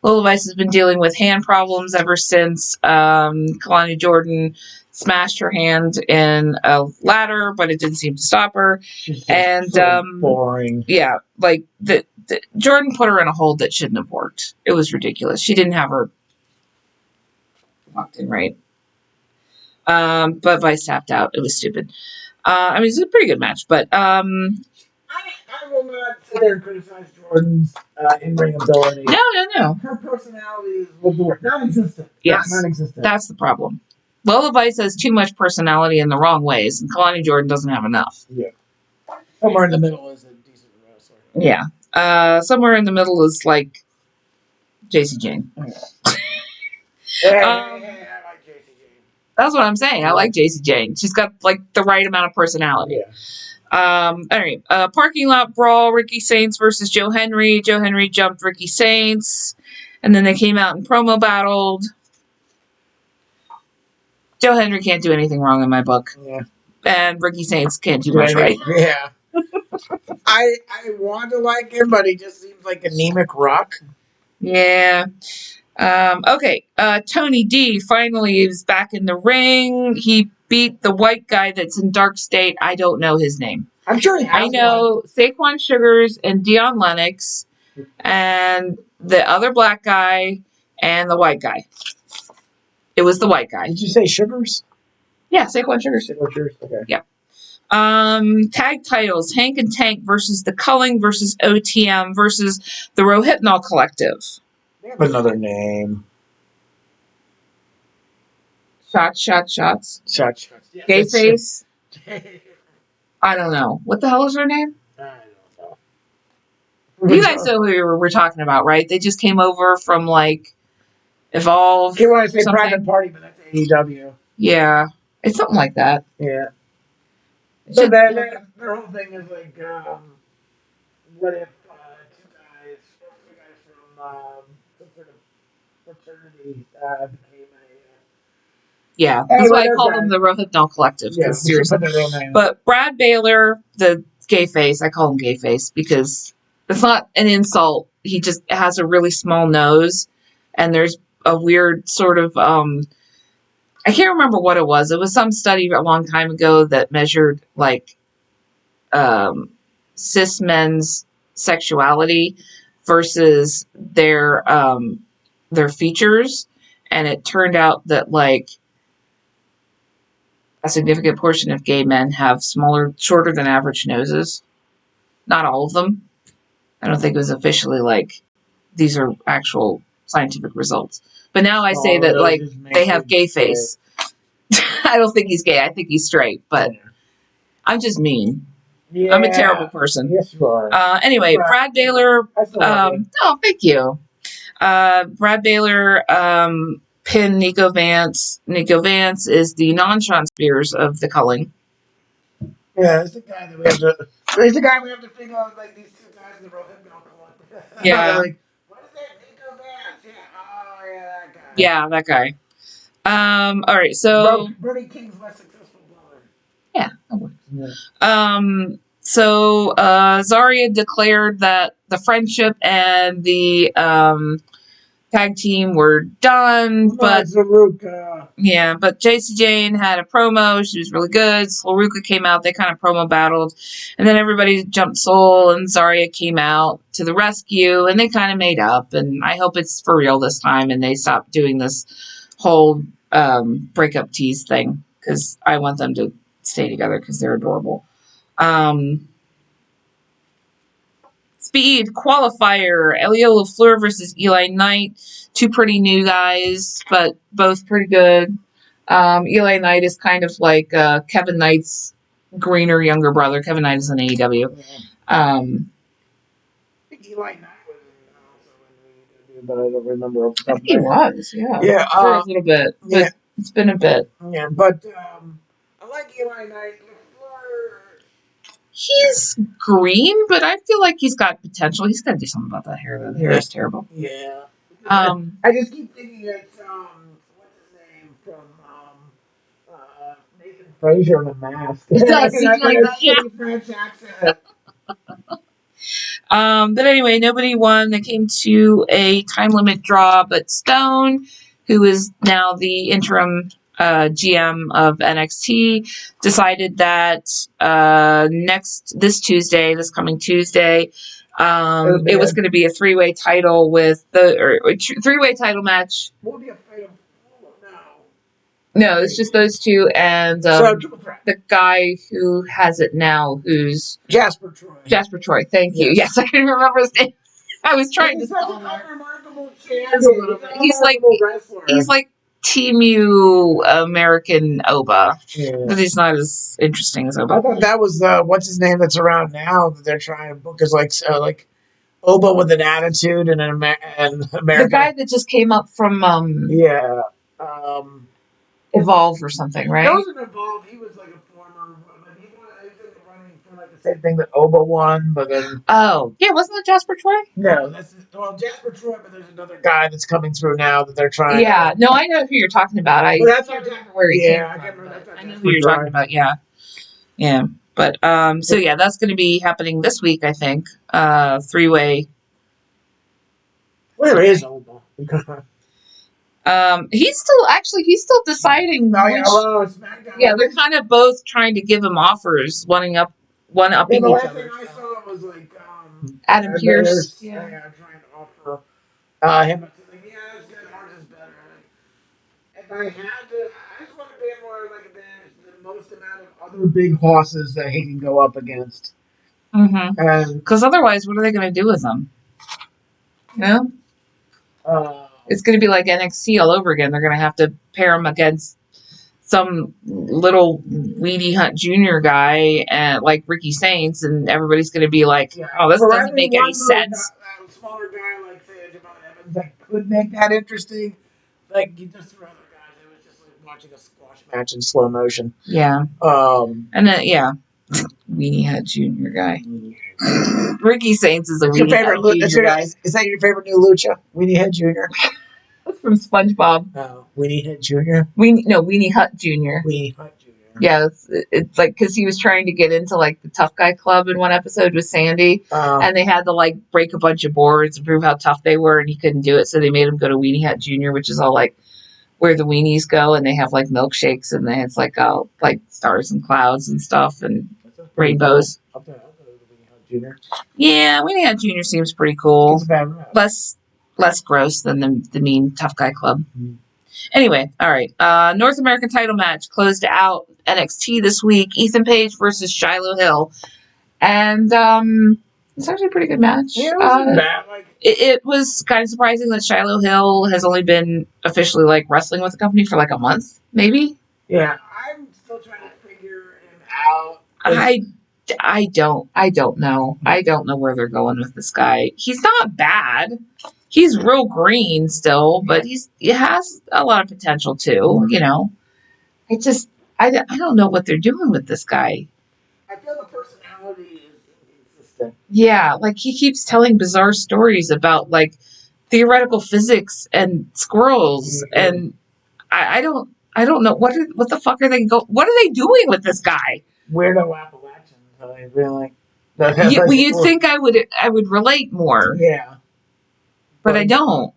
Speaker 1: Lola Vice has been dealing with hand problems ever since Kalani Jordan smashed her hand in a ladder, but it didn't seem to stop her. And
Speaker 2: so boring.
Speaker 1: Yeah, like Jordan put her in a hold that shouldn't have worked. It was ridiculous. She didn't have her locked in right. But Vice tapped out. It was stupid. I mean, it's a pretty good match, but
Speaker 2: I will not sit there and criticize Jordan's in-ring ability.
Speaker 1: No.
Speaker 2: Her personality was non-existent.
Speaker 1: Yes,
Speaker 2: non-existent. That's
Speaker 1: the problem. Lola Vice has too much personality in the wrong ways, and Kalani Jordan doesn't have enough.
Speaker 2: Yeah. Somewhere in the middle is a decent wrestler.
Speaker 1: Yeah. Somewhere in the middle is like JC Jane.
Speaker 2: I like JC Jane.
Speaker 1: That's what I'm saying. I like JC Jane. She's got like the right amount of personality.
Speaker 2: Yeah.
Speaker 1: Anyway, parking lot brawl, Ricky Saints versus Joe Henry. Joe Henry jumped Ricky Saints, and then they came out and promo battled. Joe Henry can't do anything wrong in my book.
Speaker 2: Yeah.
Speaker 1: And Ricky Saints can't do much right.
Speaker 2: Yeah. I want to like him, but he just seems like anemic rock.
Speaker 1: Yeah. Okay. Tony D finally is back in the ring. He beat the white guy that's in Dark State. I don't know his name.
Speaker 2: I'm sure he has.
Speaker 1: I know Saquon Sugars and Dion Lennox and the other black guy and the white guy. It was the white guy.
Speaker 2: Did you say Sugars?
Speaker 1: Yeah, Saquon Sugars.
Speaker 2: Saquon Sugars. Okay.
Speaker 1: Yeah. Tag titles: Hank and Tank versus the Culling versus OTM versus the Rohypnol Collective.
Speaker 2: They have another name.
Speaker 1: Shots.
Speaker 2: Yes,
Speaker 1: Gay face. I don't know. What the hell is her name?
Speaker 2: I don't know.
Speaker 1: You guys know who we're talking about, right? They just came over from like Evolve.
Speaker 2: You want to say Private Party, but that's AEW.
Speaker 1: Yeah, it's something like that.
Speaker 2: Yeah. So their whole thing is like, what if two guys from some sort of fraternity became
Speaker 1: Yeah, that's why I call them the Rohypnol Collective.
Speaker 2: Yeah,
Speaker 1: seriously. But Brad Baylor, the gay face, I call him gay face because it's not an insult. He just has a really small nose, and there's a weird sort of I can't remember what it was. It was some study a long time ago that measured like cis men's sexuality versus their features, and it turned out that like a significant portion of gay men have shorter than average noses. Not all of them. I don't think it was officially like these are actual scientific results. But now I say that like they have gay face. I don't think he's gay. I think he's straight. But I'm just mean. Yeah. I'm a terrible person.
Speaker 2: Yes, you are.
Speaker 1: Anyway, Brad Baylor. Oh, thank you. Brad Baylor pinned Nico Vance. Nico Vance is the non-Sean Spears of the Culling.
Speaker 2: Yeah, it's the guy that we have to. He's the guy we have to figure out like these two guys in the Rohypnol Collective.
Speaker 1: Yeah.
Speaker 2: Like, what is that, Nico Vance? Yeah. Oh
Speaker 1: Yeah, that guy. All right, so
Speaker 2: Brody King's less successful brother.
Speaker 1: yeah, that works. So Zarya declared that the friendship and the tag team were done, but yeah, but JC Jane had a promo. She was really good. Slaruka came out. They kind of promo battled, and then everybody jumped Soul, and Zarya came out to the rescue, and they kind of made up. And I hope it's for real this time, and they stop doing this whole breakup tease thing, because I want them to stay together because they're adorable. Speed qualifier: Elio LaFleur versus Eli Knight. Two pretty new guys, but both pretty good. Eli Knight is kind of like Kevin Knight's greener younger brother. Kevin Knight is in AEW.
Speaker 2: I think Eli Knight was also in AEW, but I don't remember.
Speaker 1: I think he was, yeah.
Speaker 2: Yeah,
Speaker 1: for a little bit. But yeah. It's been a bit.
Speaker 2: Yeah, but I like Eli Knight. LaFleur.
Speaker 1: He's green, but I feel like he's got potential. He's got to do something about that hair. The hair is terrible.
Speaker 2: Yeah. I just keep thinking it's what's his name from Nathan Frazier in The Mask.
Speaker 1: It does seem like that. Yeah.
Speaker 2: French accent.
Speaker 1: But anyway, nobody won. They came to a time limit draw, but Stone, who is now the interim GM of NXT, decided that this coming Tuesday, it was going to be a three-way title with three-way title match.
Speaker 2: Will be a fatal.
Speaker 1: No, it's just those two and the guy who has it now, who's
Speaker 2: Jasper Troy.
Speaker 1: Jasper Troy, thank you. Yes, I can remember his name. I was trying to spell him. He's like Team American Oba, but he's not as interesting as Oba.
Speaker 2: I thought that was what's his name that's around now that they're trying to book is like Oba with an attitude and an American.
Speaker 1: The guy that just came up from Evolve or something, right?
Speaker 2: He wasn't Evolve. He was like a former. He was running for like the same thing that Oba won, but then.
Speaker 1: Oh, yeah, wasn't it Jasper Troy?
Speaker 2: No, Jasper Troy, but there's another guy that's coming through now that they're trying.
Speaker 1: Yeah, no, I know who you're talking about. I
Speaker 2: can't
Speaker 1: remember where he came from. I know who you're talking about. Yeah, yeah, but so yeah, that's going to be happening this week, I think. Three-way.
Speaker 2: Where is Oba?
Speaker 1: He's still deciding. Yeah, they're kind of both trying to give him offers, one upping each other.
Speaker 2: Thing I saw was like
Speaker 1: Adam Pearce.
Speaker 2: Trying to offer him. It's good. Ours is better. If I had to, I just want to be more like the most amount of other big horses that he can go up against.
Speaker 1: Mm-hmm. Because otherwise, what are they going to do with them? You know? It's going to be like NXT all over again. They're going to have to pair him against some little Weedy Hunt Jr. guy, and like Ricky Saints, and everybody's going to be like, "Oh, this doesn't make any sense."
Speaker 2: A smaller guy like say Jamal Evans that could make that interesting. Like you just throw other guys, it was just like watching a squash match in slow motion.
Speaker 1: Yeah. And then Weenie Hunt Jr. guy. Ricky Saints is a Weenie Hunt Jr. guy.
Speaker 2: Is that your favorite new lucha? Weenie Head Jr.
Speaker 1: That's from SpongeBob.
Speaker 2: Oh, Weenie Head Jr.
Speaker 1: Weenie Hut Jr.
Speaker 2: Weenie Hut Jr.
Speaker 1: Yeah, it's like because he was trying to get into like the tough guy club in one episode with Sandy, and they had to like break a bunch of boards and prove how tough they were, and he couldn't do it, so they made him go to Weenie Hut Jr., which is all like where the weenies go, and they have like milkshakes, and then it's like stars and clouds and stuff and rainbows.
Speaker 2: Jr.
Speaker 1: Yeah, Weenie Hut Jr. seems pretty cool. Less gross than the mean tough guy club. Mm-hmm. Anyway, all right. North American title match closed out NXT this week. Ethan Page versus Shiloh Hill, and it's actually a pretty good match.
Speaker 2: Yeah, it wasn't bad.
Speaker 1: It was kind of surprising that Shiloh Hill has only been officially like wrestling with the company for like a month, maybe.
Speaker 2: Yeah, I'm still trying to figure him out.
Speaker 1: I don't know. I don't know where they're going with this guy. He's not bad. He's real green still, but he has a lot of potential too. You know, I don't know what they're doing with this guy.
Speaker 2: I feel the personality is inconsistent.
Speaker 1: Yeah, like he keeps telling bizarre stories about like theoretical physics and squirrels, and I don't know what the fuck are they what are they doing with this guy?
Speaker 2: Weirdo Appalachians, really.
Speaker 1: You'd think I would relate more.
Speaker 2: Yeah.
Speaker 1: But I don't.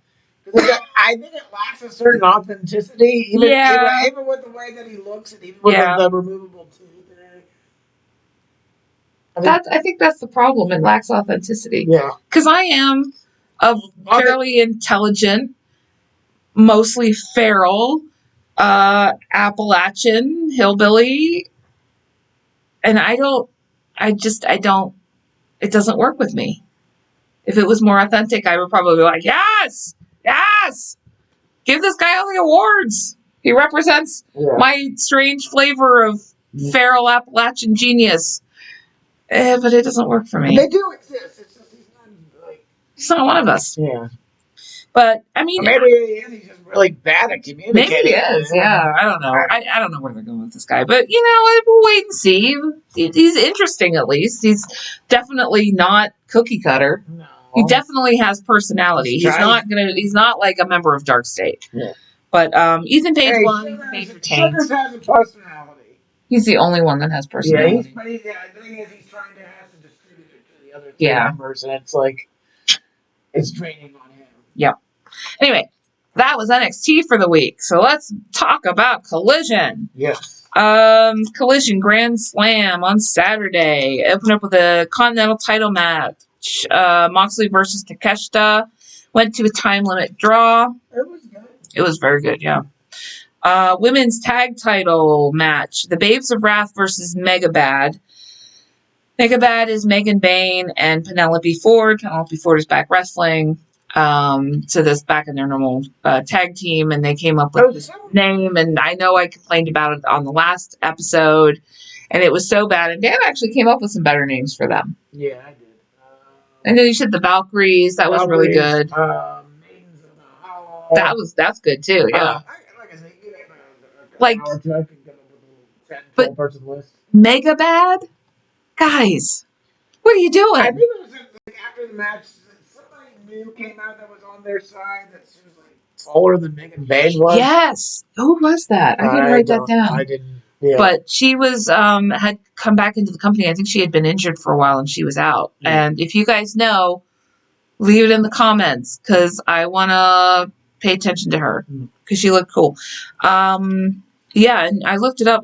Speaker 2: I think it lacks a certain authenticity, even with the way that he looks, and even with the removable tooth.
Speaker 1: I think that's the problem. It lacks authenticity.
Speaker 2: Yeah.
Speaker 1: Because I am a fairly intelligent, mostly feral, Appalachian hillbilly, and I don't. It doesn't work with me. If it was more authentic, I would probably be like, yes, give this guy all the awards. He represents my strange flavor of feral Appalachian genius. But it doesn't work for me.
Speaker 2: They do exist. It's just
Speaker 1: he's not one of us.
Speaker 2: Yeah.
Speaker 1: But I mean,
Speaker 2: maybe he's just really bad at communicating.
Speaker 1: Maybe he is. Yeah, I don't know. I don't know where they're going with this guy, but we'll wait and see. He's interesting, at least. He's definitely not cookie cutter.
Speaker 2: No.
Speaker 1: He definitely has personality. He's not like a member of Dark State.
Speaker 2: Yeah.
Speaker 1: But Ethan Page won. Ethan Page retained.
Speaker 2: Sugars has a personality.
Speaker 1: He's the only one that has personality.
Speaker 2: Yeah, the thing is, he's trying to have to distribute it to the other three members, and it's like it's draining on him.
Speaker 1: Yep. Anyway, that was NXT for the week. So let's talk about Collision.
Speaker 2: Yes.
Speaker 1: Collision Grand Slam on Saturday. Opened up with a Continental title match. Moxley versus Takeshita. Went to a time limit draw.
Speaker 2: It was good.
Speaker 1: It was very good, yeah. Women's tag title match. The Babes of Wrath versus Megabad. Megabad is Megan Bayne and Penelope Ford. Penelope Ford is back wrestling. So that's back in their normal tag team, and they came up with this name, and I know I complained about it on the last episode, and it was so bad, and Dan actually came up with some better names for them.
Speaker 2: Yeah, I did.
Speaker 1: And then you said the Valkyries. That was really good.
Speaker 2: Maidens of the Hollow.
Speaker 1: That's good too, yeah.
Speaker 2: Like I said,
Speaker 1: but
Speaker 2: person list.
Speaker 1: Megabad? Guys, what are you doing?
Speaker 2: I think it was after the match, somebody new came out that was on their side that she was taller than Megan Bayne was.
Speaker 1: Yes. Who was that? I didn't write that down.
Speaker 2: I didn't. Yeah.
Speaker 1: But she was had come back into the company. I think she had been injured for a while and she was out. Yeah. And if you guys know, leave it in the comments because I want to pay attention to her because she looked cool. Yeah, and I looked it up.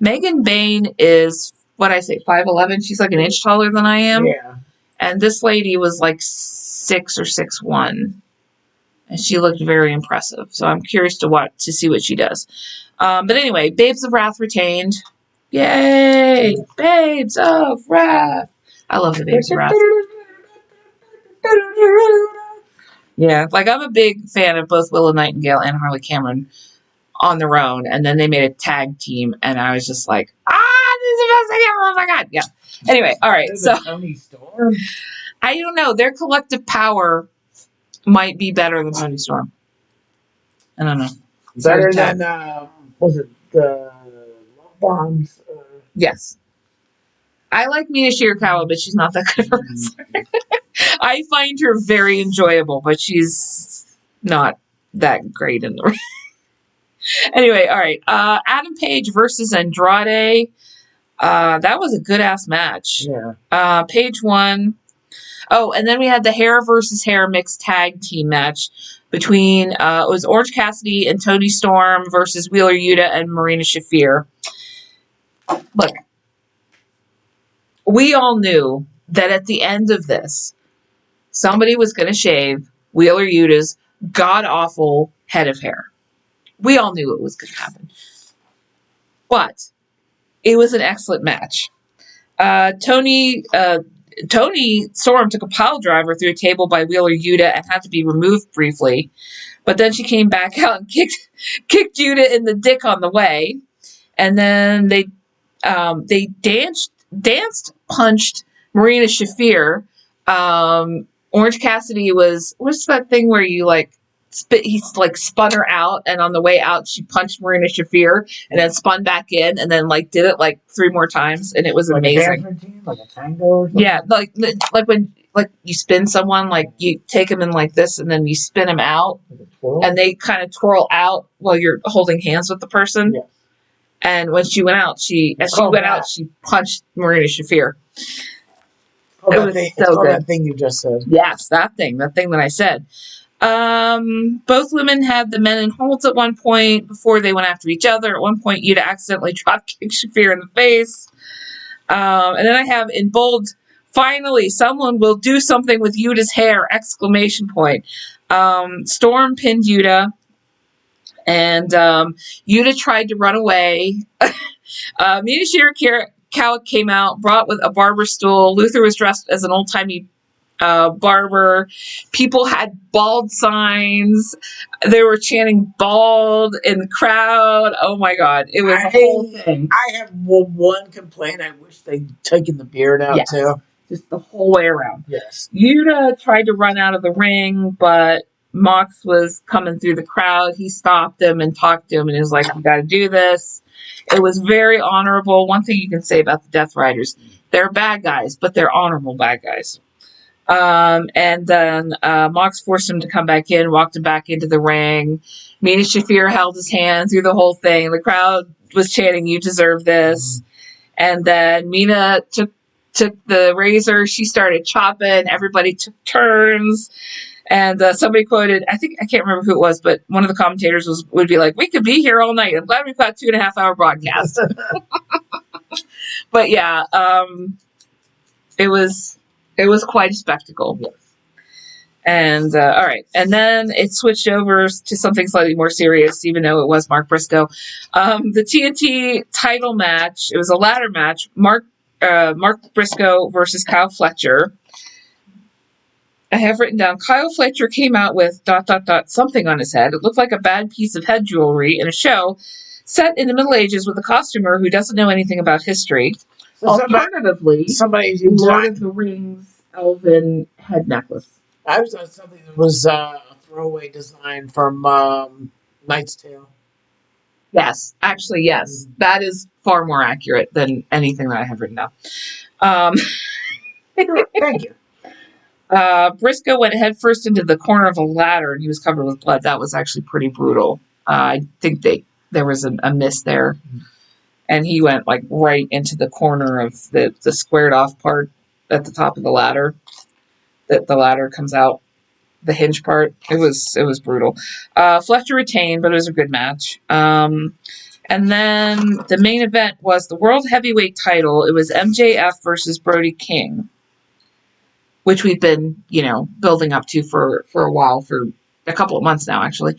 Speaker 1: Megan Bayne is what I say, 5'11". She's like an inch taller than I am.
Speaker 2: Yeah.
Speaker 1: And this lady was like 6 or 6'1". And she looked very impressive. So I'm curious to see what she does. But anyway, Babes of Wrath retained. Yay! Babes of Wrath. I love the Babes of Wrath. Yeah, I'm a big fan of both Willow Nightingale and Harley Cameron on their own. And then they made a tag team. And I was just like, this is the best thing ever. Oh my God. Yeah. Anyway, all right. So
Speaker 2: Tony Storm?
Speaker 1: I don't know. Their collective power might be better than Tony Storm. I don't know.
Speaker 2: Better than, was it the Love Bombs?
Speaker 1: Yes. I like Mina Shirakawa, but she's not that good of a wrestler. I find her very enjoyable, but she's not that great in the ring. Anyway, all right. Adam Page versus Andrade. That was a good-ass match.
Speaker 2: Yeah.
Speaker 1: Page won. Oh, and then we had the hair versus hair mixed tag team match between, it was Orange Cassidy and Toni Storm versus Wheeler Yuta and Marina Shafir. Look, we all knew that at the end of this, somebody was going to shave Wheeler Yuta's god-awful head of hair. We all knew it was going to happen. But it was an excellent match. Toni Storm took a pile driver through a table by Wheeler Yuta and had to be removed briefly. But then she came back out and kicked Yuta in the dick on the way. And then they danced, punched Marina Shafir. Orange Cassidy what's that thing where you he spun her out, and on the way out she punched Marina Shafir and then spun back in and then did it 3 more times, and it was amazing.
Speaker 2: A dance routine, like a tango or something?
Speaker 1: Yeah, like like you spin someone, like you take them in like this and then you spin them out and they kind of twirl out while you're holding hands with the person.
Speaker 2: Yes.
Speaker 1: And when she went out, she punched Marina Shafir.
Speaker 2: It was so good. That thing you just said.
Speaker 1: Yes, that thing that I said. Both women had the men in holds at one point before they went after each other. At one point, Yuta accidentally drop kicked Shafir in the face. And then I have in bold, finally, someone will do something with Yuta's hair! Exclamation point. Storm pinned Yuta, and Yuta tried to run away. Mina Shirakawa came out, brought with a barber stool. Luther was dressed as an old-timey barber. People had bald signs. They were chanting bald in the crowd. Oh my God. It was a whole thing.
Speaker 2: I have one complaint. I wish they'd taken the beard out too.
Speaker 1: Just the whole way around.
Speaker 2: Yes.
Speaker 1: Yuta tried to run out of the ring, but Mox was coming through the crowd. He stopped him and talked to him and he was like, "You got to do this." It was very honorable. One thing you can say about the Death Riders, they're bad guys, but they're honorable bad guys. And then Mox forced him to come back in, walked him back into the ring. Mina Shafir held his hand through the whole thing. The crowd was chanting, "You deserve this." And then Mina took the razor. She started chopping. Everybody took turns. And somebody quoted, I can't remember who it was, but one of the commentators would be like, "We could be here all night. I'm glad we've got 2.5 hour broadcast." But yeah, it was quite a spectacle.
Speaker 2: Yes.
Speaker 1: And all right, and then it switched over to something slightly more serious, even though it was Mark Briscoe. The TNT title match. It was a ladder match. Mark Briscoe versus Kyle Fletcher. I have written down, Kyle Fletcher came out with ... something on his head. It looked like a bad piece of head jewelry in a show set in the Middle Ages with a costumer who doesn't know anything about history.
Speaker 2: So
Speaker 1: Alternatively,
Speaker 2: somebody
Speaker 1: Lord of the Rings elven head necklace.
Speaker 2: I was on something that was a throwaway design from Knight's Tale.
Speaker 1: Yes, actually, yes. That is far more accurate than anything that I have written down.
Speaker 2: Thank you.
Speaker 1: Briscoe went headfirst into the corner of a ladder and he was covered with blood. That was actually pretty brutal. I think there was a miss there. And he went like right into the corner of the squared off part at the top of the ladder. That the ladder comes out, the hinge part. It was brutal. Fletcher retained, but it was a good match. And then the main event was the World Heavyweight title. It was MJF versus Brody King, which we've been, building up to for a while, for a couple of months now, actually.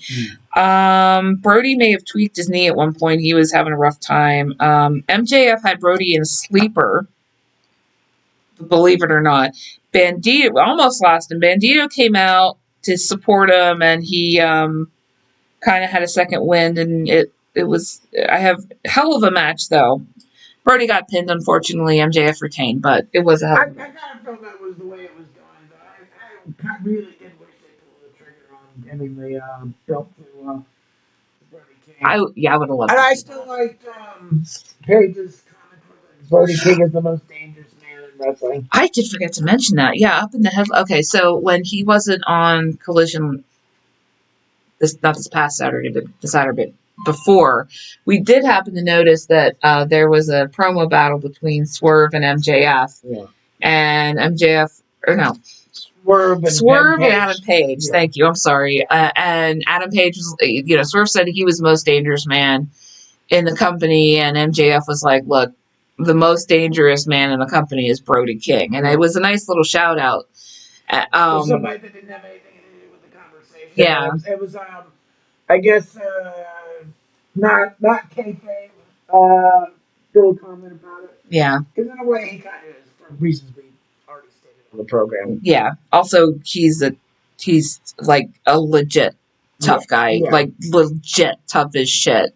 Speaker 1: Brody may have tweaked his knee at one point. He was having a rough time. MJF had Brody in a sleeper, believe it or not. Bandito almost lost him. Bandito came out to support him, and he kind of had a second wind, and it was, I have hell of a match, though. Brody got pinned, unfortunately. MJF retained, but it was a hell of a match.
Speaker 2: I kind of felt that was the way it was going. I really did wish they pulled the trigger on getting the belt to Brody King.
Speaker 1: I would have loved it.
Speaker 2: And I still liked Paige's comment that Brody King is the most dangerous man in wrestling.
Speaker 1: I did forget to mention that. Yeah, up in the head. Okay, so when he wasn't on Collision, not this past Saturday, but the Saturday before, we did happen to notice that there was a promo battle between Swerve and MJF.
Speaker 2: Yeah.
Speaker 1: And MJF, or no,
Speaker 2: Swerve
Speaker 1: and Adam Page. Yeah. Thank you. I'm sorry. And Adam Page was, Swerve said he was the most dangerous man in the company, and MJF was like, "Look, the most dangerous man in the company is Brody King," and it was a nice little shout out.
Speaker 2: Somebody that didn't have anything to do with the conversation.
Speaker 1: Yeah,
Speaker 2: it was I guess not kayfabe. Still comment about it.
Speaker 1: Yeah,
Speaker 2: because in a way he kind of is, for reasons we already stated on the program.
Speaker 1: Yeah. Also, he's like a legit tough guy, like legit tough as shit,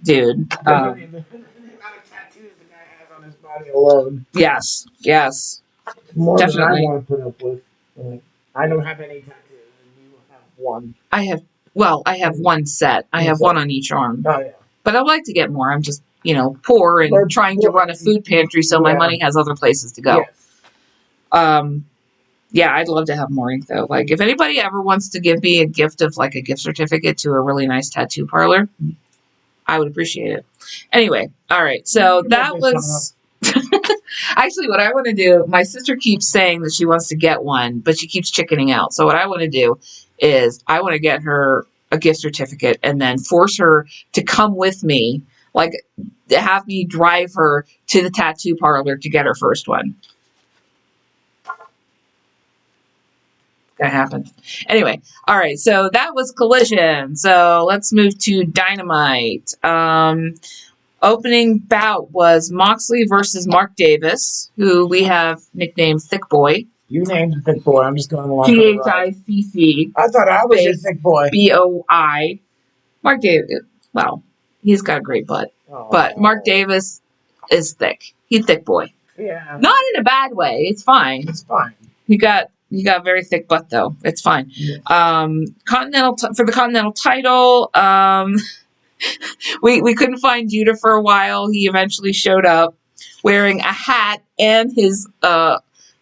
Speaker 1: dude.
Speaker 2: The amount of tattoos the guy has on his body alone.
Speaker 1: Yes.
Speaker 2: More
Speaker 1: definitely.
Speaker 2: than I want to put up with. I don't have any tattoos, and you have one.
Speaker 1: I have one set. I have one on each arm.
Speaker 2: Oh yeah.
Speaker 1: But I'd like to get more. I'm just, poor and trying to run a food pantry, so my money has other places to go.
Speaker 2: Yes.
Speaker 1: Yeah, I'd love to have more ink though. Like if anybody ever wants to give me a gift of like a gift certificate to a really nice tattoo parlor, I would appreciate it. Anyway, all right. So that was actually what I want to do. My sister keeps saying that she wants to get one, but she keeps chickening out. So what I want to do is I want to get her a gift certificate and then force her to come with me, like have me drive her to the tattoo parlor to get her first one. Gonna happen. Anyway, all right. So that was Collision. So let's move to Dynamite. Opening bout was Moxley versus Mark Davis, who we have nicknamed Thick Boy.
Speaker 2: You named him Thick Boy. I'm just going along.
Speaker 1: THICC.
Speaker 2: I thought I was your Thick Boy.
Speaker 1: BOI. Mark Davis. Well, he's got a great butt, but Mark Davis is thick. He's Thick Boy.
Speaker 2: Yeah.
Speaker 1: Not in a bad way. It's fine.
Speaker 2: It's fine.
Speaker 1: You got a very thick butt though. It's fine.
Speaker 2: Yeah.
Speaker 1: For the Continental title, we couldn't find Judah for a while. He eventually showed up wearing a hat and his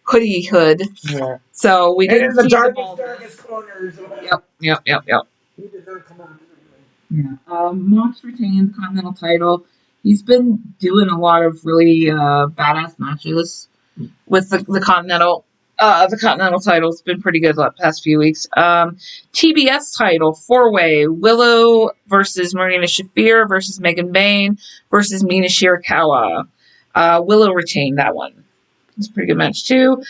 Speaker 1: hoodie hood.
Speaker 2: Yeah.
Speaker 1: So we didn't
Speaker 2: see the
Speaker 1: darkest
Speaker 2: corners.
Speaker 1: Yep. He did not come out. Yeah. Mox retained the Continental title. He's been doing a lot of really badass matches with the Continental. The Continental title has been pretty good the past few weeks. TBS title, 4-way, Willow versus Marina Shafir versus Megan Bayne versus Mina Shirakawa. Willow retained that one. It's a pretty good match, too.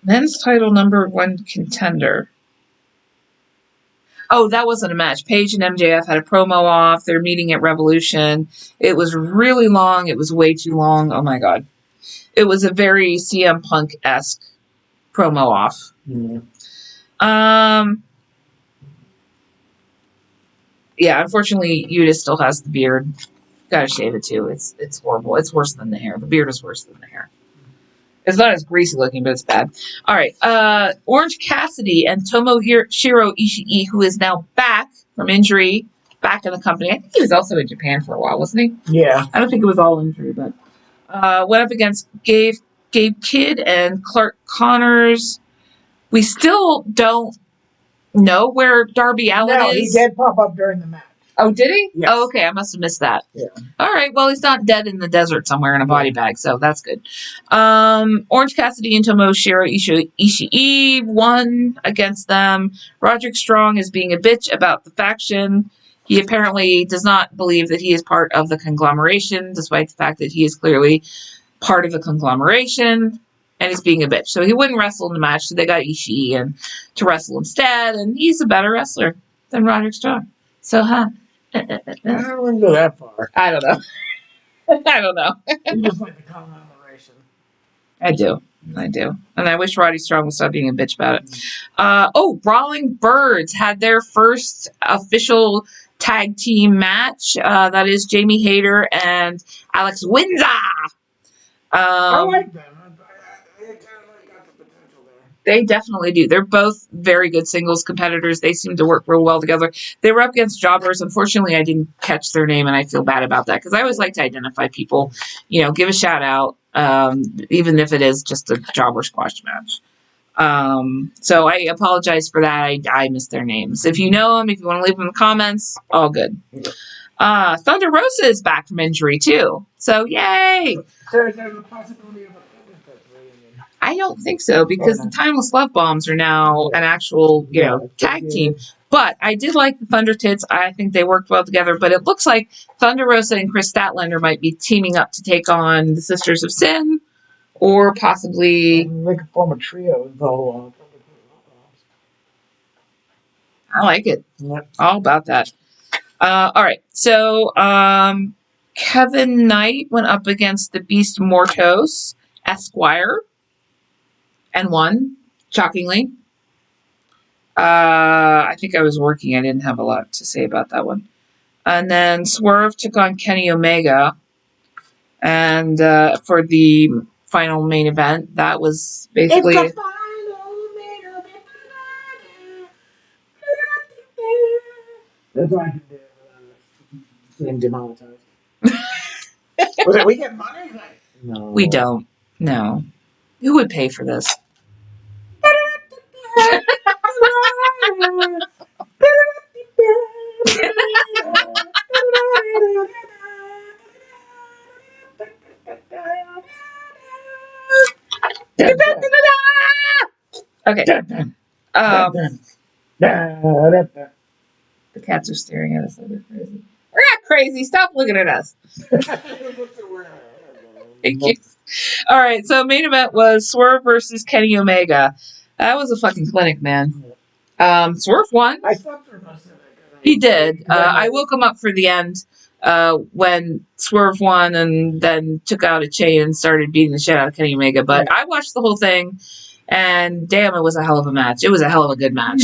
Speaker 1: Men's title number 1 contender. Oh, that wasn't a match. Paige and MJF had a promo off. They're meeting at Revolution. It was really long. It was way too long. Oh, my God. It was a very CM Punk-esque promo off.
Speaker 2: Yeah.
Speaker 1: Yeah, unfortunately, Yuta still has the beard. Gotta shave it, too. It's horrible. It's worse than the hair. The beard is worse than the hair. It's not as greasy looking, but it's bad. All right. Orange Cassidy and Tomohiro Ishii, who is now back from injury, back in the company. I think he was also in Japan for a while, wasn't he?
Speaker 2: Yeah.
Speaker 1: I don't think it was all injury, but went up against Gabe Kidd and Clark Connors. We still don't know where Darby Allin is.
Speaker 2: He did pop up during the match.
Speaker 1: Oh, did he?
Speaker 2: Yes.
Speaker 1: Oh, okay. I must have missed that.
Speaker 2: Yeah.
Speaker 1: All right. Well, he's not dead in the desert somewhere in a body bag, so that's good. Orange Cassidy and Tomohiro Ishii won against them. Roderick Strong is being a bitch about the faction. He apparently does not believe that he is part of the conglomeration, despite the fact that he is clearly part of the conglomeration, and he's being a bitch. So he wouldn't wrestle in the match, so they got Ishii to wrestle instead, and he's a better wrestler than Roderick Strong. So,
Speaker 2: I wouldn't go that far.
Speaker 1: I don't know. I don't know.
Speaker 2: You just like the conglomeration.
Speaker 1: I do. And I wish Roddy Strong would stop being a bitch about it. Brawling Birds had their first official tag team match. That is Jamie Hayter and Alex Windsor.
Speaker 2: I like them. They kind of got the potential there.
Speaker 1: They definitely do. They're both very good singles competitors. They seem to work real well together. They were up against jobbers. Unfortunately, I didn't catch their name, and I feel bad about that because I always like to identify people, give a shout out, even if it is just a jobber squash match. So I apologize for that. I missed their names. If you know them, if you want to leave them in the comments, all good. Thunder Rosa is back from injury, too. So, yay!
Speaker 2: There's a possibility of a reunion.
Speaker 1: I don't think so, because the Timeless Love Bombs are now an actual, tag team. But I did like the Thunder Tits. I think they worked well together. But it looks like Thunder Rosa and Chris Statlander might be teaming up to take on the Sisters of Sin, or possibly...
Speaker 2: They could form a trio, though.
Speaker 1: I like it.
Speaker 2: Yep.
Speaker 1: All about that. All right. So, Kevin Knight went up against the Beast Mortos, Esquire, and won, shockingly. I think I was working. I didn't have a lot to say about that one. And then Swerve took on Kenny Omega. And for the final main event, that was basically...
Speaker 2: It's the final main event. That's all I can do. Getting demonetized. Was it, we get money? No.
Speaker 1: We don't. No. Who would pay for this? Okay. The cats are staring at us like we're crazy. We're not crazy. Stop looking at us. Thank you. All right. So main event was Swerve versus Kenny Omega. That was a fucking clinic, man. Swerve won.
Speaker 2: I slept through most of it.
Speaker 1: He did. I woke him up for the end when Swerve won and then took out a chain and started beating the shit out of Kenny Omega. But I watched the whole thing, and damn, it was a hell of a match. It was a hell of a good match.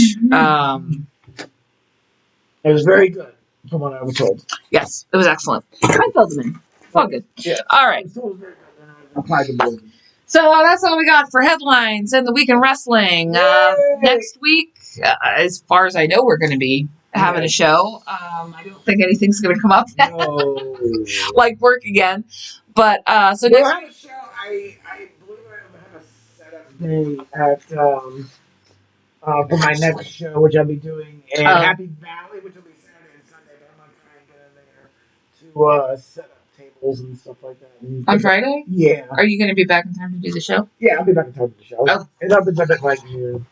Speaker 2: It was very good, from what I was told.
Speaker 1: Yes, it was excellent. I felt it in. All good.
Speaker 2: Yeah.
Speaker 1: All right. So that's all we got for headlines and the week in wrestling. Next week, as far as I know, we're going to be having a show. I don't think anything's going to come up like work again. But so
Speaker 2: we'll
Speaker 1: next
Speaker 2: have a show. I believe I have a setup day at for my next show, which I'll be doing in Happy Valley, which will be Saturday and Sunday. But I'm gonna try and get in there to set up tables and stuff like that.
Speaker 1: On Friday?
Speaker 2: Yeah.
Speaker 1: Are you going to be back in time to do the show?
Speaker 2: Yeah, I'll be back in time for the show.
Speaker 1: Oh.
Speaker 2: And I'll be back like you.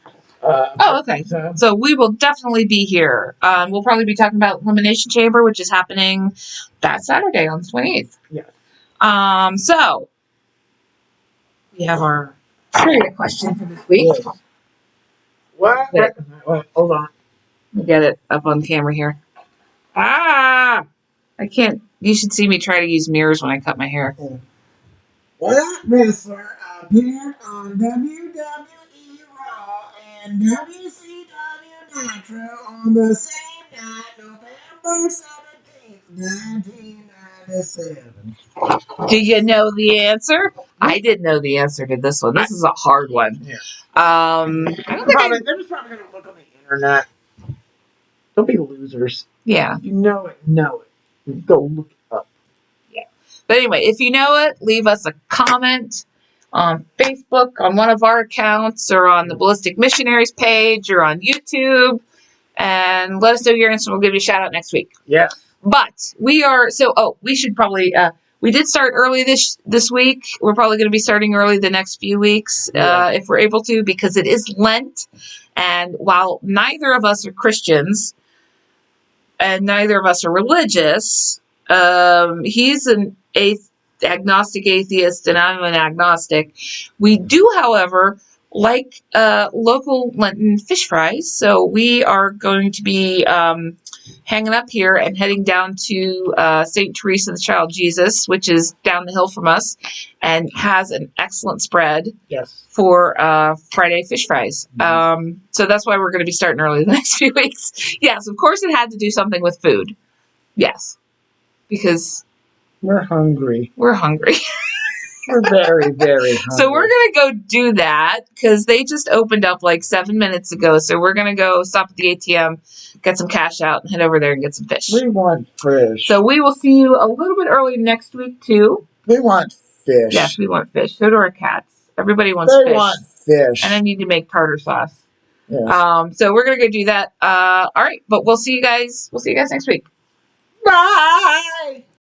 Speaker 1: Okay. So we will definitely be here. We'll probably be talking about Elimination Chamber, which is happening that Saturday on the 28th.
Speaker 2: Yeah.
Speaker 1: So we have our trivia question for this week.
Speaker 2: Yes. What? Wait, hold on.
Speaker 1: Let me get it up on camera here. I can't. You should see me try to use mirrors when I cut my hair.
Speaker 2: What wrestler appeared on WWE Raw and WCW Nitro on the same night, November 17th, 1997?
Speaker 1: Do you know the answer? I didn't know the answer to this one. This is a hard one.
Speaker 2: Yeah.
Speaker 1: I don't think
Speaker 2: they're just probably going to look on the internet. Don't be losers.
Speaker 1: Yeah.
Speaker 2: If you know it, know it. Go look it up.
Speaker 1: Yeah. But anyway, if you know it, leave us a comment on Facebook, on one of our accounts, or on the Ballistic Missionaries page, or on YouTube, and let us know your answer. We'll give you a shout out next week.
Speaker 2: Yeah.
Speaker 1: But we are we should probably we did start early this week. We're probably going to be starting early the next few weeks if we're able to, because it is Lent, and while neither of us are Christians and neither of us are religious, he's an agnostic atheist and I'm an agnostic. We do, however, like local Lenten fish fries, so we are going to be hanging up here and heading down to St. Teresa of the Child Jesus, which is down the hill from us, and has an excellent spread for Friday fish fries. So that's why we're going to be starting early the next few weeks. Yes, of course it had to do something with food. Yes, because
Speaker 2: we're hungry.
Speaker 1: We're hungry.
Speaker 2: We're very, very hungry.
Speaker 1: So we're going to go do that because they just opened up like 7 minutes ago. So we're going to go stop at the ATM, get some cash out, and head over there and get some fish.
Speaker 2: We want fish.
Speaker 1: So we will see you a little bit early next week, too.
Speaker 2: We want fish.
Speaker 1: Yes, we want fish. So do our cats. Everybody wants fish.
Speaker 2: They want fish.
Speaker 1: And I need to make tartar sauce.
Speaker 2: Yes.
Speaker 1: So we're going to go do that. All right. But we'll see you guys. We'll see you guys next week.
Speaker 2: Bye.